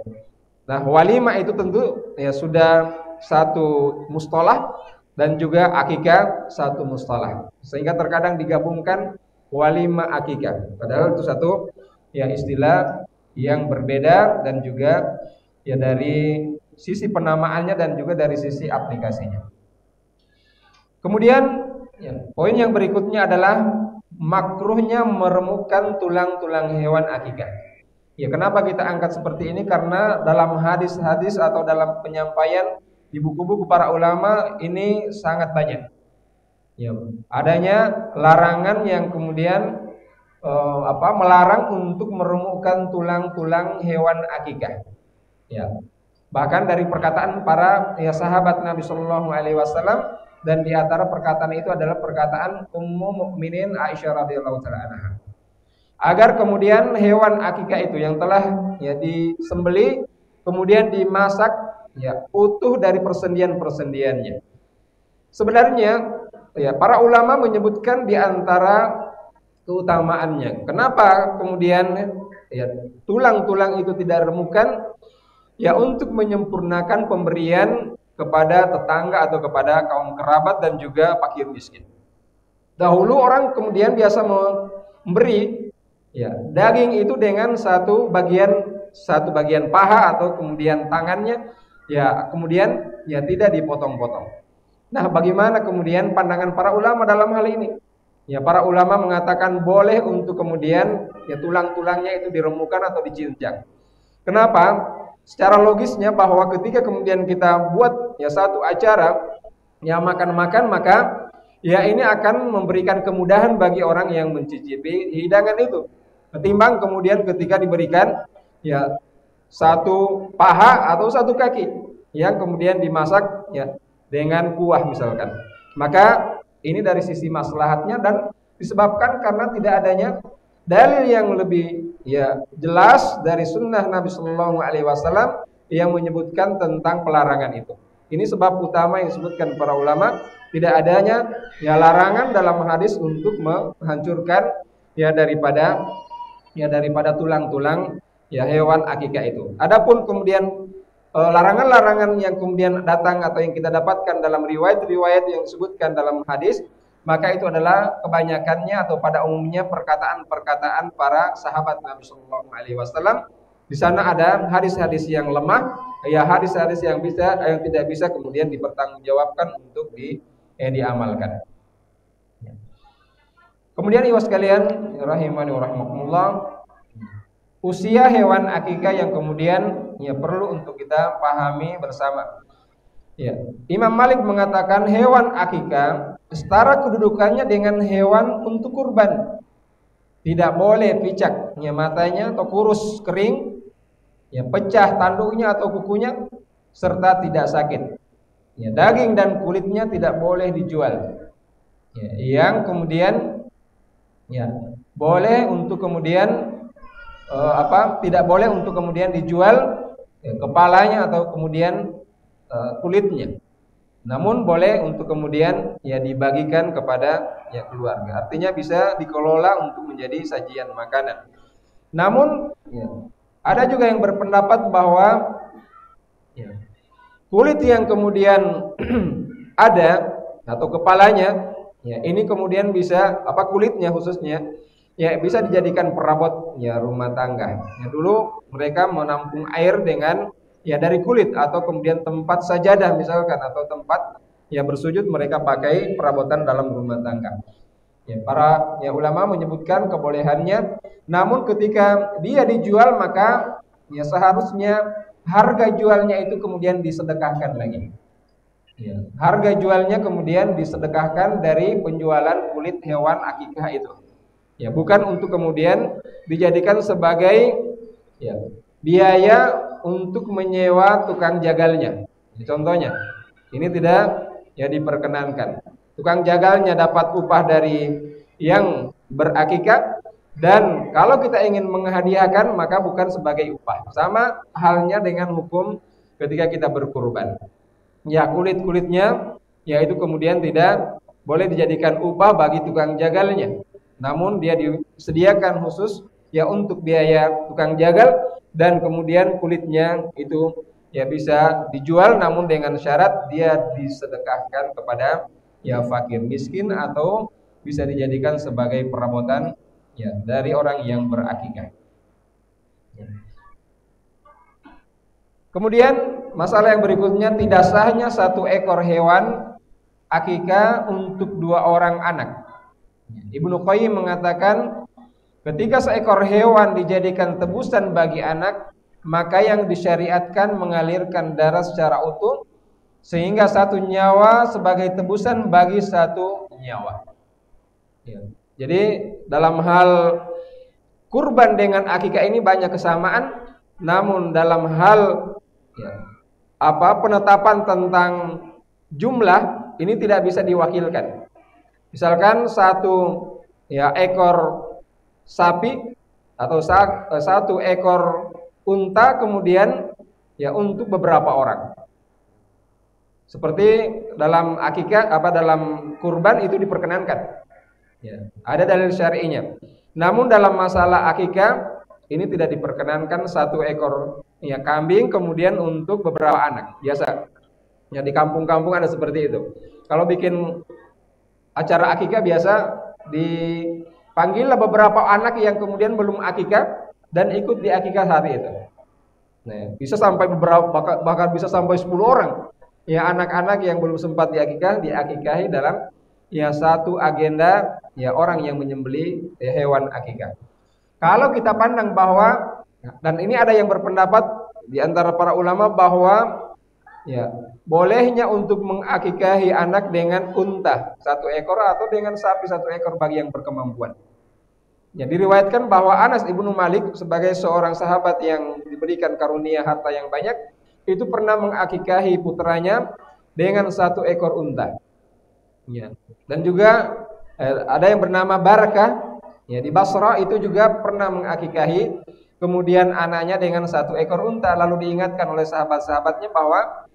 Nah, walimah itu tentu ya sudah satu mustalah dan juga akikah satu mustalah. Sehingga terkadang digabungkan walimah akikah. Padahal itu satu ya istilah yang berbeda dan juga ya dari sisi penamaannya dan juga dari sisi aplikasinya. Kemudian ya, poin yang berikutnya adalah makruhnya meremukkan tulang-tulang hewan akikah. Ya, kenapa kita angkat seperti ini? Karena dalam hadis-hadis atau dalam penyampaian di buku-buku para ulama ini sangat banyak. Ya, adanya larangan yang kemudian melarang untuk meremukkan tulang-tulang hewan akikah. Ya. Bahkan dari perkataan para ya sahabat Nabi Shallallahu alaihi wasallam, dan di antara perkataan itu adalah perkataan Ummu Mukminin Aisyah radhiyallahu taala anha. Agar kemudian hewan akikah itu yang telah ya disembelih kemudian dimasak ya utuh dari persendian-persendiannya. Sebenarnya ya para ulama menyebutkan di antara keutamaannya. Kenapa kemudian ya tulang-tulang itu tidak remukan? Ya untuk menyempurnakan pemberian kepada tetangga atau kepada kaum kerabat dan juga fakir miskin. Dahulu orang kemudian biasa memberi ya daging itu dengan satu bagian paha atau kemudian tangannya ya kemudian ya tidak dipotong-potong. Nah, bagaimana kemudian pandangan para ulama dalam hal ini? Ya, para ulama mengatakan boleh untuk kemudian ya tulang-tulangnya itu diremukan atau dicincang. Kenapa? Secara logisnya bahwa ketika kemudian kita buat ya satu acara ya makan-makan, maka ya ini akan memberikan kemudahan bagi orang yang mencicipi hidangan itu. Ketimbang kemudian ketika diberikan ya satu paha atau satu kaki yang kemudian dimasak ya dengan kuah misalkan. Maka ini dari sisi maslahatnya dan disebabkan karena tidak adanya dalil yang lebih ya jelas dari sunnah Nabi Shallallahu alaihi wasallam yang menyebutkan tentang pelarangan itu. Ini sebab utama yang disebutkan para ulama, tidak adanya ya larangan dalam hadis untuk menghancurkan ya daripada tulang-tulang ya hewan akikah itu. Adapun kemudian larangan-larangan yang kemudian datang atau yang kita dapatkan dalam riwayat-riwayat yang disebutkan dalam hadis, maka itu adalah kebanyakannya atau pada umumnya perkataan-perkataan para sahabat Nabi Shallallahu Alaihi Wasallam. Di sana ada hadis-hadis yang lemah, ya hadis-hadis yang tidak bisa kemudian dipertanggungjawabkan untuk diamalkan. Kemudian ibu sekalian rahimani wa rahimakumullah, usia hewan akikah yang kemudian perlu untuk kita pahami bersama. Ya, Imam Malik mengatakan hewan akikah setara kedudukannya dengan hewan untuk kurban. Tidak boleh picak matanya atau kurus kering, pecah tanduknya atau kukunya, serta tidak sakit. Daging dan kulitnya tidak boleh dijual. Yang kemudian boleh untuk kemudian tidak boleh untuk kemudian dijual kepalanya atau kemudian kulitnya. Namun boleh untuk kemudian dibagikan kepada keluarga. Artinya bisa dikelola untuk menjadi sajian makanan. Namun ada juga yang berpendapat bahwa kulit yang kemudian ada atau kepalanya ini kemudian bisa kulitnya khususnya bisa dijadikan perabot rumah tangga. Dulu mereka menampung air dengan dari kulit atau kemudian tempat sajadah misalkan atau tempat bersujud mereka pakai perabotan dalam rumah tangga. Para ulama menyebutkan kebolehannya, namun ketika dia dijual maka seharusnya harga jualnya itu kemudian disedekahkan lagi. Harga jualnya kemudian disedekahkan dari penjualan kulit hewan akikah itu. Bukan untuk kemudian dijadikan sebagai biaya untuk menyewa tukang jagalnya. Contohnya, ini tidak diperkenankan. Tukang jagalnya dapat upah dari yang berakikah, dan kalau kita ingin menghadiahkan maka bukan sebagai upah. Sama halnya dengan hukum ketika kita berkurban. Kulit-kulitnya itu kemudian tidak boleh dijadikan upah bagi tukang jagalnya. Namun dia disediakan khusus untuk biaya tukang jagal, dan kemudian kulitnya itu bisa dijual, namun dengan syarat dia disedekahkan kepada fakir miskin atau bisa dijadikan sebagai perabotan dari orang yang berakikah. Kemudian masalah yang berikutnya, tidak sahnya satu ekor hewan akikah untuk 2 orang anak. Ibnu Qayyim mengatakan ketika seekor hewan dijadikan tebusan bagi anak, maka yang disyariatkan mengalirkan darah secara utuh, sehingga 1 nyawa sebagai tebusan bagi 1 nyawa. Jadi dalam hal kurban dengan akikah ini banyak kesamaan, namun dalam hal penetapan tentang jumlah ini tidak bisa diwakilkan. Misalkan 1 ekor sapi atau 1 ekor unta kemudian untuk beberapa orang. Seperti dalam akikah dalam kurban itu diperkenankan. Ada dalil syar'inya. Namun dalam masalah akikah ini tidak diperkenankan 1 ekor kambing kemudian untuk beberapa anak. Biasa. Di kampung-kampung ada seperti itu. Kalau bikin acara akikah biasa dipanggillah beberapa anak yang kemudian belum akikah dan ikut di akikah hari itu. Bisa sampai bahkan bisa sampai 10 orang. Anak-anak yang belum sempat diakikahi dalam 1 agenda orang yang menyembelih hewan akikah. Kalau kita pandang bahwa, dan ini ada yang berpendapat di antara para ulama bahwa bolehnya untuk mengakikahi anak dengan unta 1 ekor atau dengan sapi 1 ekor bagi yang berkemampuan. Diriwayatkan bahwa Anas ibnu Malik sebagai seorang sahabat yang diberikan karunia harta yang banyak, itu pernah mengakikahi putranya dengan 1 ekor unta. Dan juga ada yang bernama Barakah di Basra, itu juga pernah mengakikahi kemudian anaknya dengan 1 ekor unta. Lalu diingatkan oleh sahabat-sahabatnya bahwa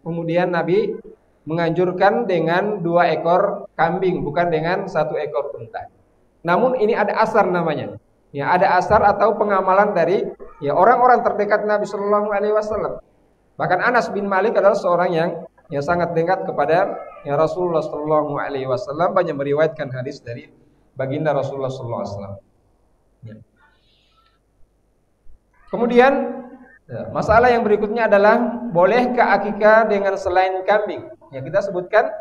kemudian Nabi menganjurkan dengan 2 ekor kambing, bukan dengan 1 ekor unta. Namun ini ada asar namanya. Ada asar atau pengamalan dari orang-orang terdekat Nabi Shallallahu Alaihi Wasallam. Bahkan Anas bin Malik adalah seorang yang sangat dekat kepada ya Rasulullah Shallallahu Alaihi Wasallam banyak meriwayatkan hadis dari baginda Rasulullah Shallallahu Alaihi Wasallam. Ya. Kemudian masalah yang berikutnya adalah bolehkah akikah dengan selain kambing? Ya, kita sebutkan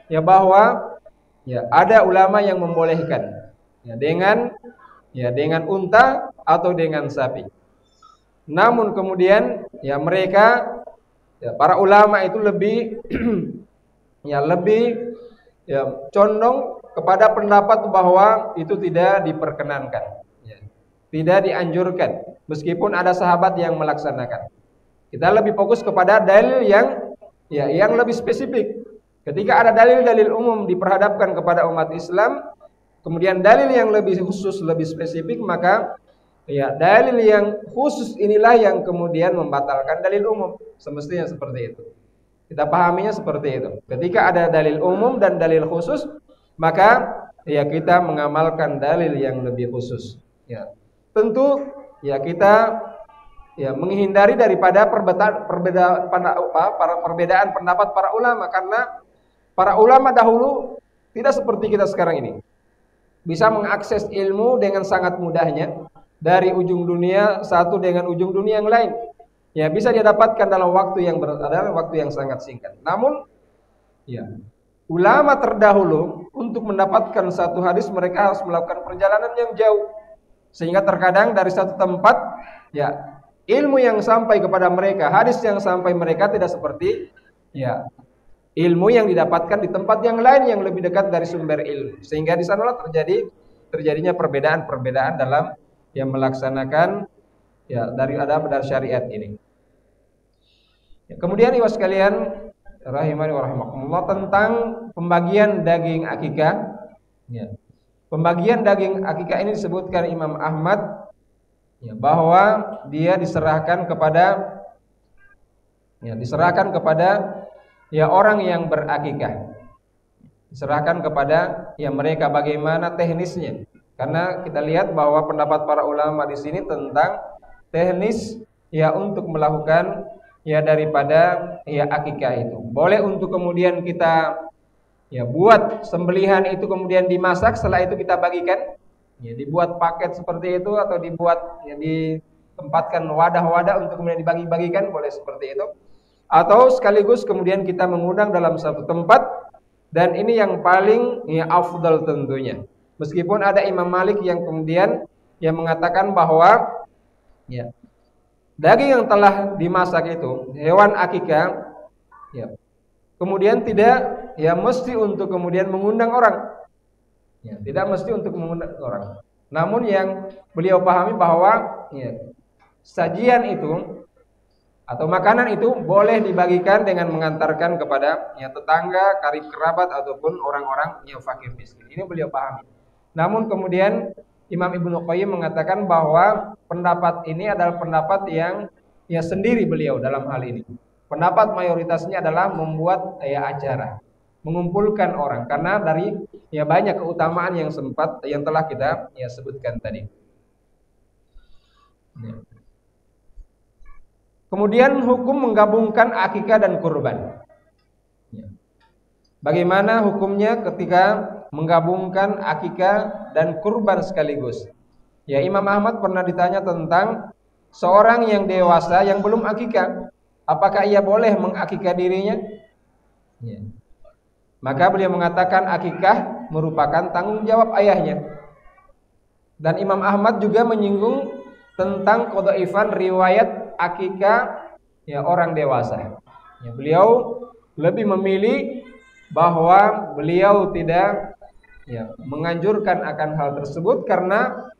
ya bahwa ya ada ulama yang membolehkan ya dengan unta atau dengan sapi. Namun kemudian ya mereka ya para ulama itu lebih lebih condong kepada pendapat bahwa itu tidak diperkenankan, ya, tidak dianjurkan meskipun ada sahabat yang melaksanakan. Kita lebih fokus kepada dalil yang lebih spesifik. Ketika ada dalil-dalil umum diperhadapkan kepada umat Islam, kemudian dalil yang lebih khusus, lebih spesifik, maka ya dalil yang khusus inilah yang kemudian membatalkan dalil umum. Semestinya seperti itu. Kita pahaminya seperti itu. Ketika ada dalil umum dan dalil khusus, maka ya kita mengamalkan dalil yang lebih khusus. Ya. Tentu ya kita ya menghindari daripada perbedaan pendapat para ulama, karena para ulama dahulu tidak seperti kita sekarang ini. Bisa mengakses ilmu dengan sangat mudahnya dari ujung dunia satu dengan ujung dunia yang lain. Ya, bisa didapatkan dalam waktu yang sangat singkat. Namun ya, ulama terdahulu untuk mendapatkan satu hadis mereka harus melakukan perjalanan yang jauh. Sehingga terkadang dari satu tempat ya, ilmu yang sampai kepada mereka, hadis yang sampai mereka tidak seperti ya ilmu yang didapatkan di tempat yang lain yang lebih dekat dari sumber ilmu. Sehingga di sanalah terjadinya perbedaan-perbedaan dalam yang melaksanakan ya dari adab dan syariat ini. Ya, kemudian ibu sekalian rahimani wa rahimakumullah, tentang pembagian daging akikah. Ya. Pembagian daging akikah ini disebutkan Imam Ahmad ya, bahwa dia diserahkan kepada ya orang yang berakikah. Diserahkan kepada ya mereka bagaimana teknisnya. Karena kita lihat bahwa pendapat para ulama di sini tentang teknis ya untuk melakukan ya daripada ya akikah itu. Boleh untuk kemudian kita ya buat sembelihan itu kemudian dimasak, setelah itu kita bagikan. Ya dibuat paket seperti itu atau dibuat ya ditempatkan wadah-wadah untuk kemudian dibagi-bagikan, boleh seperti itu. Atau sekaligus kemudian kita mengundang dalam satu tempat, dan ini yang paling ya afdal tentunya. Meskipun ada Imam Malik yang kemudian yang mengatakan bahwa ya daging yang telah dimasak itu hewan akikah ya kemudian tidak ya mesti untuk kemudian mengundang orang. Ya, tidak mesti untuk mengundang orang. Namun yang beliau pahami bahwa ya, sajian itu atau makanan itu boleh dibagikan dengan mengantarkan kepada ya tetangga, karib kerabat ataupun orang-orang yang fakir miskin. Ini beliau pahami. Namun kemudian Imam Ibnu Qayyim mengatakan bahwa pendapat ini adalah pendapat yang ya sendiri beliau dalam hal ini. Pendapat mayoritasnya adalah membuat ya acara, mengumpulkan orang, karena dari ya banyak keutamaan yang telah kita ya sebutkan tadi. Ya. Kemudian hukum menggabungkan akikah dan kurban. Ya. Bagaimana hukumnya ketika menggabungkan akikah dan kurban sekaligus? Ya, Imam Ahmad pernah ditanya tentang seorang yang dewasa yang belum akikah, apakah ia boleh mengakikah dirinya? Ya. Maka beliau mengatakan akikah merupakan tanggung jawab ayahnya. Dan Imam Ahmad juga menyinggung tentang qadha'ifan riwayat akikah ya orang dewasa. Ya, beliau lebih memilih bahwa beliau tidak ya menganjurkan akan hal tersebut, karena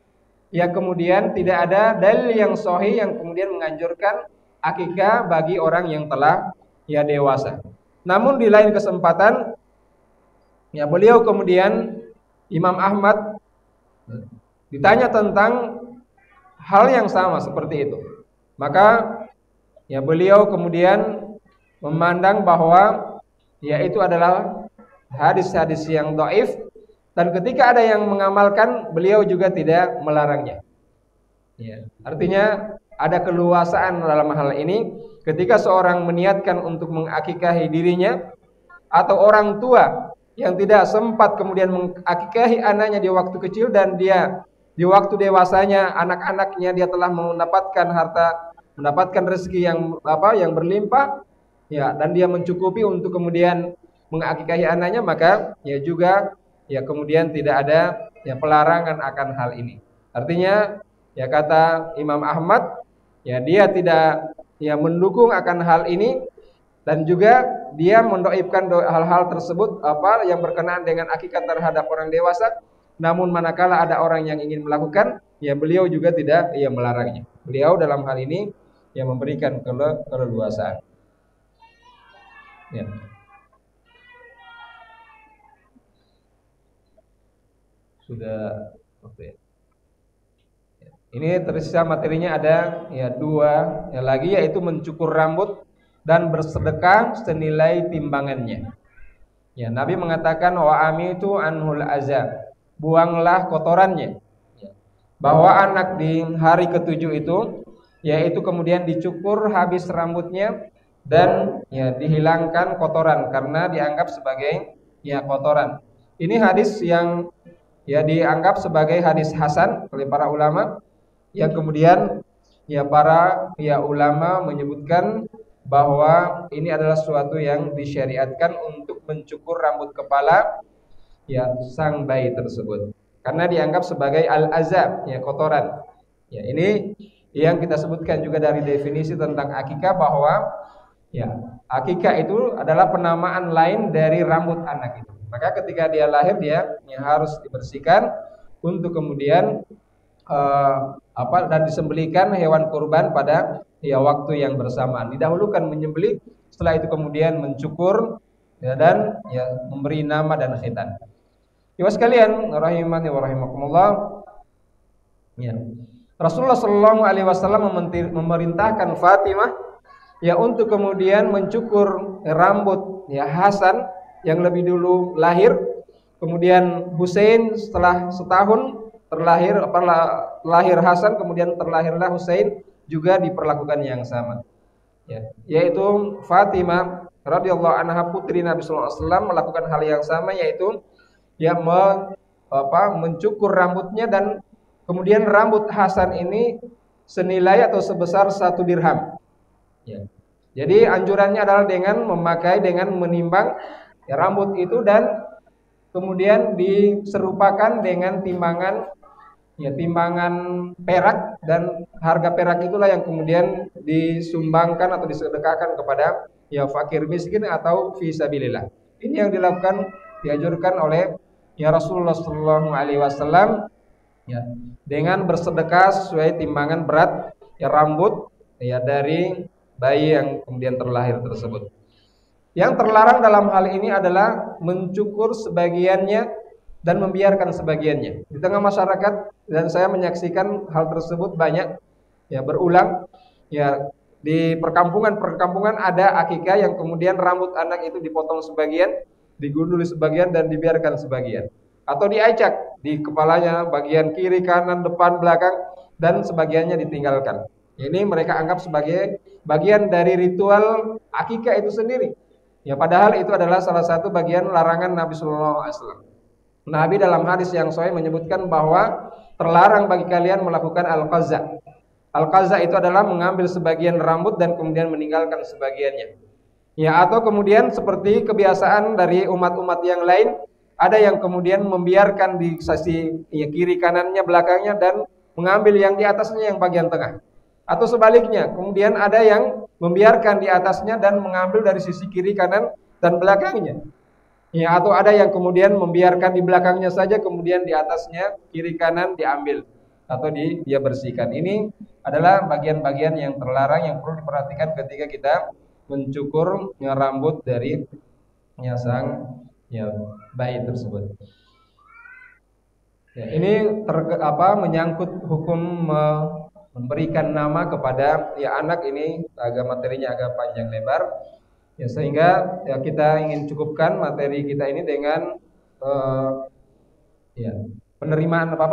ya kemudian tidak ada dalil yang sahih yang kemudian menganjurkan akikah bagi orang yang telah ya dewasa. Namun di lain kesempatan ya beliau kemudian Imam Ahmad ditanya tentang hal yang sama seperti itu. Maka ya beliau kemudian memandang bahwa ya itu adalah hadis-hadis yang dhaif, dan ketika ada yang mengamalkan beliau juga tidak melarangnya. Ya, artinya ada keluasaan dalam hal ini. Ketika seorang meniatkan untuk mengakikahi dirinya atau orang tua yang tidak sempat kemudian mengakikahi anaknya di waktu kecil dan dia di waktu dewasanya anak-anaknya dia telah mendapatkan harta, mendapatkan rezeki yang berlimpah, ya, dan dia mencukupi untuk kemudian mengakikahi anaknya, maka ya juga ya kemudian tidak ada ya pelarangan akan hal ini. Artinya ya kata Imam Ahmad, ya dia tidak ya mendukung akan hal ini, dan juga dia mendoibkan hal-hal tersebut yang berkenaan dengan akikah terhadap orang dewasa. Namun manakala ada orang yang ingin melakukan, ya beliau juga tidak ya melarangnya. Beliau dalam hal ini ya memberikan keleluasaan. Ya. Sudah oke. Ini tersisa materinya ada ya dua ya lagi, yaitu mencukur rambut dan bersedekah senilai timbangannya. Ya, Nabi mengatakan wa amitu anhul azab, buanglah kotorannya. Ya. Bahwa anak di hari ketujuh itu yaitu kemudian dicukur habis rambutnya dan ya dihilangkan kotoran karena dianggap sebagai ya kotoran. Ini hadis yang ya dianggap sebagai hadis hasan oleh para ulama, yang kemudian ya para ya ulama menyebutkan bahwa ini adalah sesuatu yang disyariatkan untuk mencukur rambut kepala ya sang bayi tersebut karena dianggap sebagai al-azab, ya kotoran. Ya, ini yang kita sebutkan juga dari definisi tentang akikah, bahwa ya akikah itu adalah penamaan lain dari rambut anak itu. Maka ketika dia lahir dia ya harus dibersihkan untuk kemudian dan disembelihkan hewan kurban pada ya waktu yang bersamaan. Didahulukan menyembelih, setelah itu kemudian mencukur ya, dan ya memberi nama dan khitan. Ibu sekalian rahimani wa rahimakumullah. Ya. Rasulullah sallallahu alaihi wasallam memerintahkan Fatimah ya untuk kemudian mencukur rambut ya Hasan yang lebih dulu lahir, kemudian Husain setelah setahun lahir Hasan, kemudian terlahirlah Husain, juga diperlakukan yang sama. Ya, yaitu Fatimah radhiyallahu anha putri Nabi sallallahu alaihi wasallam melakukan hal yang sama, yaitu ya mencukur rambutnya, dan kemudian rambut Hasan ini senilai atau sebesar 1 dirham. Ya. Jadi anjurannya adalah dengan menimbang ya, rambut itu dan kemudian diserupakan dengan timbangan perak, dan harga perak itulah yang kemudian disumbangkan atau disedekahkan kepada ya fakir miskin atau fi sabilillah. Ini yang dianjurkan oleh ya Rasulullah sallallahu alaihi wasallam ya, dengan bersedekah sesuai timbangan berat ya rambut ya dari bayi yang kemudian terlahir tersebut. Yang terlarang dalam hal ini adalah mencukur sebagiannya dan membiarkan sebagiannya. Di tengah masyarakat, dan saya menyaksikan hal tersebut banyak ya berulang ya, di perkampungan ada akikah yang kemudian rambut anak itu dipotong sebagian, digunduli sebagian, dan dibiarkan sebagian, atau diacak di kepalanya bagian kiri, kanan, depan, belakang, dan sebagiannya ditinggalkan. Ini mereka anggap sebagai bagian dari ritual akikah itu sendiri. Ya, padahal itu adalah salah satu bagian larangan Nabi sallallahu alaihi wasallam. Nabi dalam hadis yang sahih menyebutkan bahwa terlarang bagi kalian melakukan al-qaza. Al-qaza itu adalah mengambil sebagian rambut dan kemudian meninggalkan sebagiannya. Ya, atau kemudian seperti kebiasaan dari umat-umat yang lain, ada yang kemudian membiarkan di sisi ya, kiri kanannya, belakangnya, dan mengambil yang di atasnya yang bagian tengah. Atau sebaliknya, kemudian ada yang membiarkan di atasnya dan mengambil dari sisi kiri, kanan, dan belakangnya. Ya, atau ada yang kemudian membiarkan di belakangnya saja, kemudian di atasnya kiri kanan diambil atau dia bersihkan. Ini adalah bagian-bagian yang terlarang yang perlu diperhatikan ketika kita mencukur rambut dari sang bayi tersebut. Ya, ini menyangkut hukum memberikan nama kepada ya anak. Ini materinya agak panjang lebar. Ya, sehingga ya kita ingin cukupkan materi kita ini dengan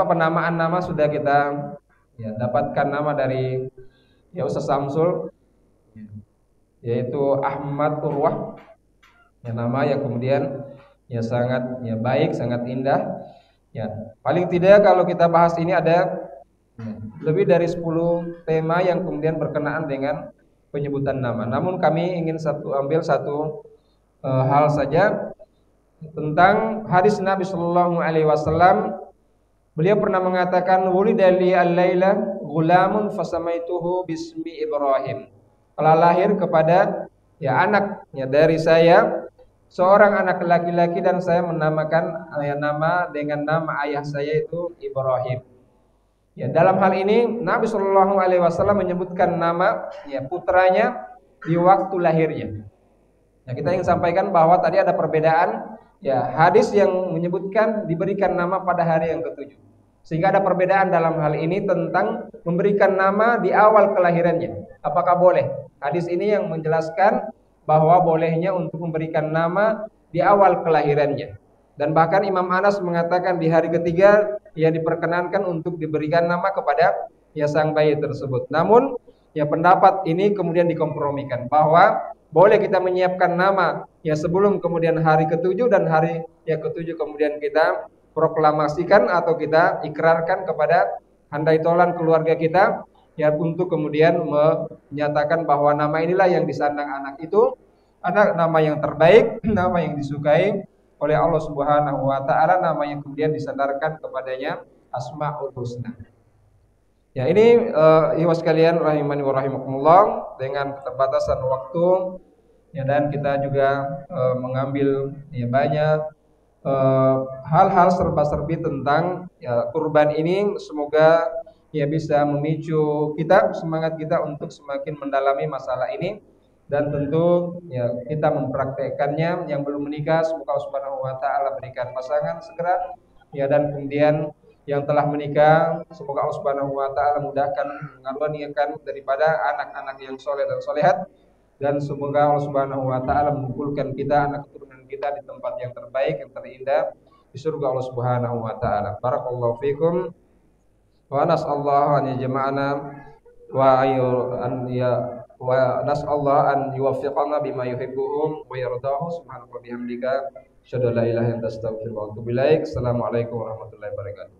penamaan nama sudah kita ya dapatkan nama dari ya Ustaz Samsul, yaitu Ahmad Urwah. Ya, nama yang kemudian ya sangat ya baik, sangat indah. Ya, paling tidak kalau kita bahas ini ada lebih dari 10 tema yang kemudian berkenaan dengan penyebutan nama. Namun kami ingin ambil satu hal saja tentang hadis Nabi Shallallahu Alaihi Wasallam. Beliau pernah mengatakan, "Wulida li al-laila ghulamun fasamaituhu bismi Ibrahim." Telah lahir kepada ya anak ya dari saya seorang anak laki-laki dan saya menamakan nama dengan nama ayah saya itu Ibrahim. Ya, dalam hal ini Nabi Shallallahu Alaihi Wasallam menyebutkan nama ya putranya di waktu lahirnya. Nah, kita ingin sampaikan bahwa tadi ada perbedaan ya hadis yang menyebutkan diberikan nama pada hari yang ketujuh. Sehingga ada perbedaan dalam hal ini tentang memberikan nama di awal kelahirannya. Apakah boleh? Hadis ini yang menjelaskan bahwa bolehnya untuk memberikan nama di awal kelahirannya. Dan bahkan Imam Anas mengatakan di hari ketiga yang diperkenankan untuk diberikan nama kepada ya sang bayi tersebut. Namun ya pendapat ini kemudian dikompromikan bahwa boleh kita menyiapkan nama ya sebelum kemudian hari ketujuh dan hari ya ketujuh kemudian kita proklamasikan atau kita ikrarkan kepada handai tolan keluarga kita ya untuk kemudian menyatakan bahwa nama inilah yang disandang anak itu ada nama yang terbaik, nama yang disukai oleh Allah Subhanahu wa taala, nama yang kemudian disandarkan kepadanya Asmaul Husna. Ya, ini ikhwas sekalian rahimani wa rahimakumullah, dengan keterbatasan waktu ya dan kita juga mengambil ya banyak hal-hal serba-serbi tentang ya kurban ini, semoga ya bisa memicu kita, semangat kita untuk semakin mendalami masalah ini. Dan tentu ya kita mempraktekkannya. Yang belum menikah semoga Allah Subhanahu wa taala berikan pasangan segera ya, dan kemudian yang telah menikah semoga Allah Subhanahu wa taala mudahkan mengaruniakan daripada anak-anak yang soleh dan solehat, dan semoga Allah Subhanahu wa taala mengumpulkan kita anak keturunan kita di tempat yang terbaik, yang terindah di surga Allah Subhanahu wa taala. Barakallahu fikum wa nas'allahu an yajma'ana wa nas'allahu an yuwaffiqana bima yuhibbuhum wa yardahu. Subhanaka wa bihamdika asyhadu an la ilaha illa anta astaghfiruka wa atubu ilaik. Assalamualaikum warahmatullahi wabarakatuh.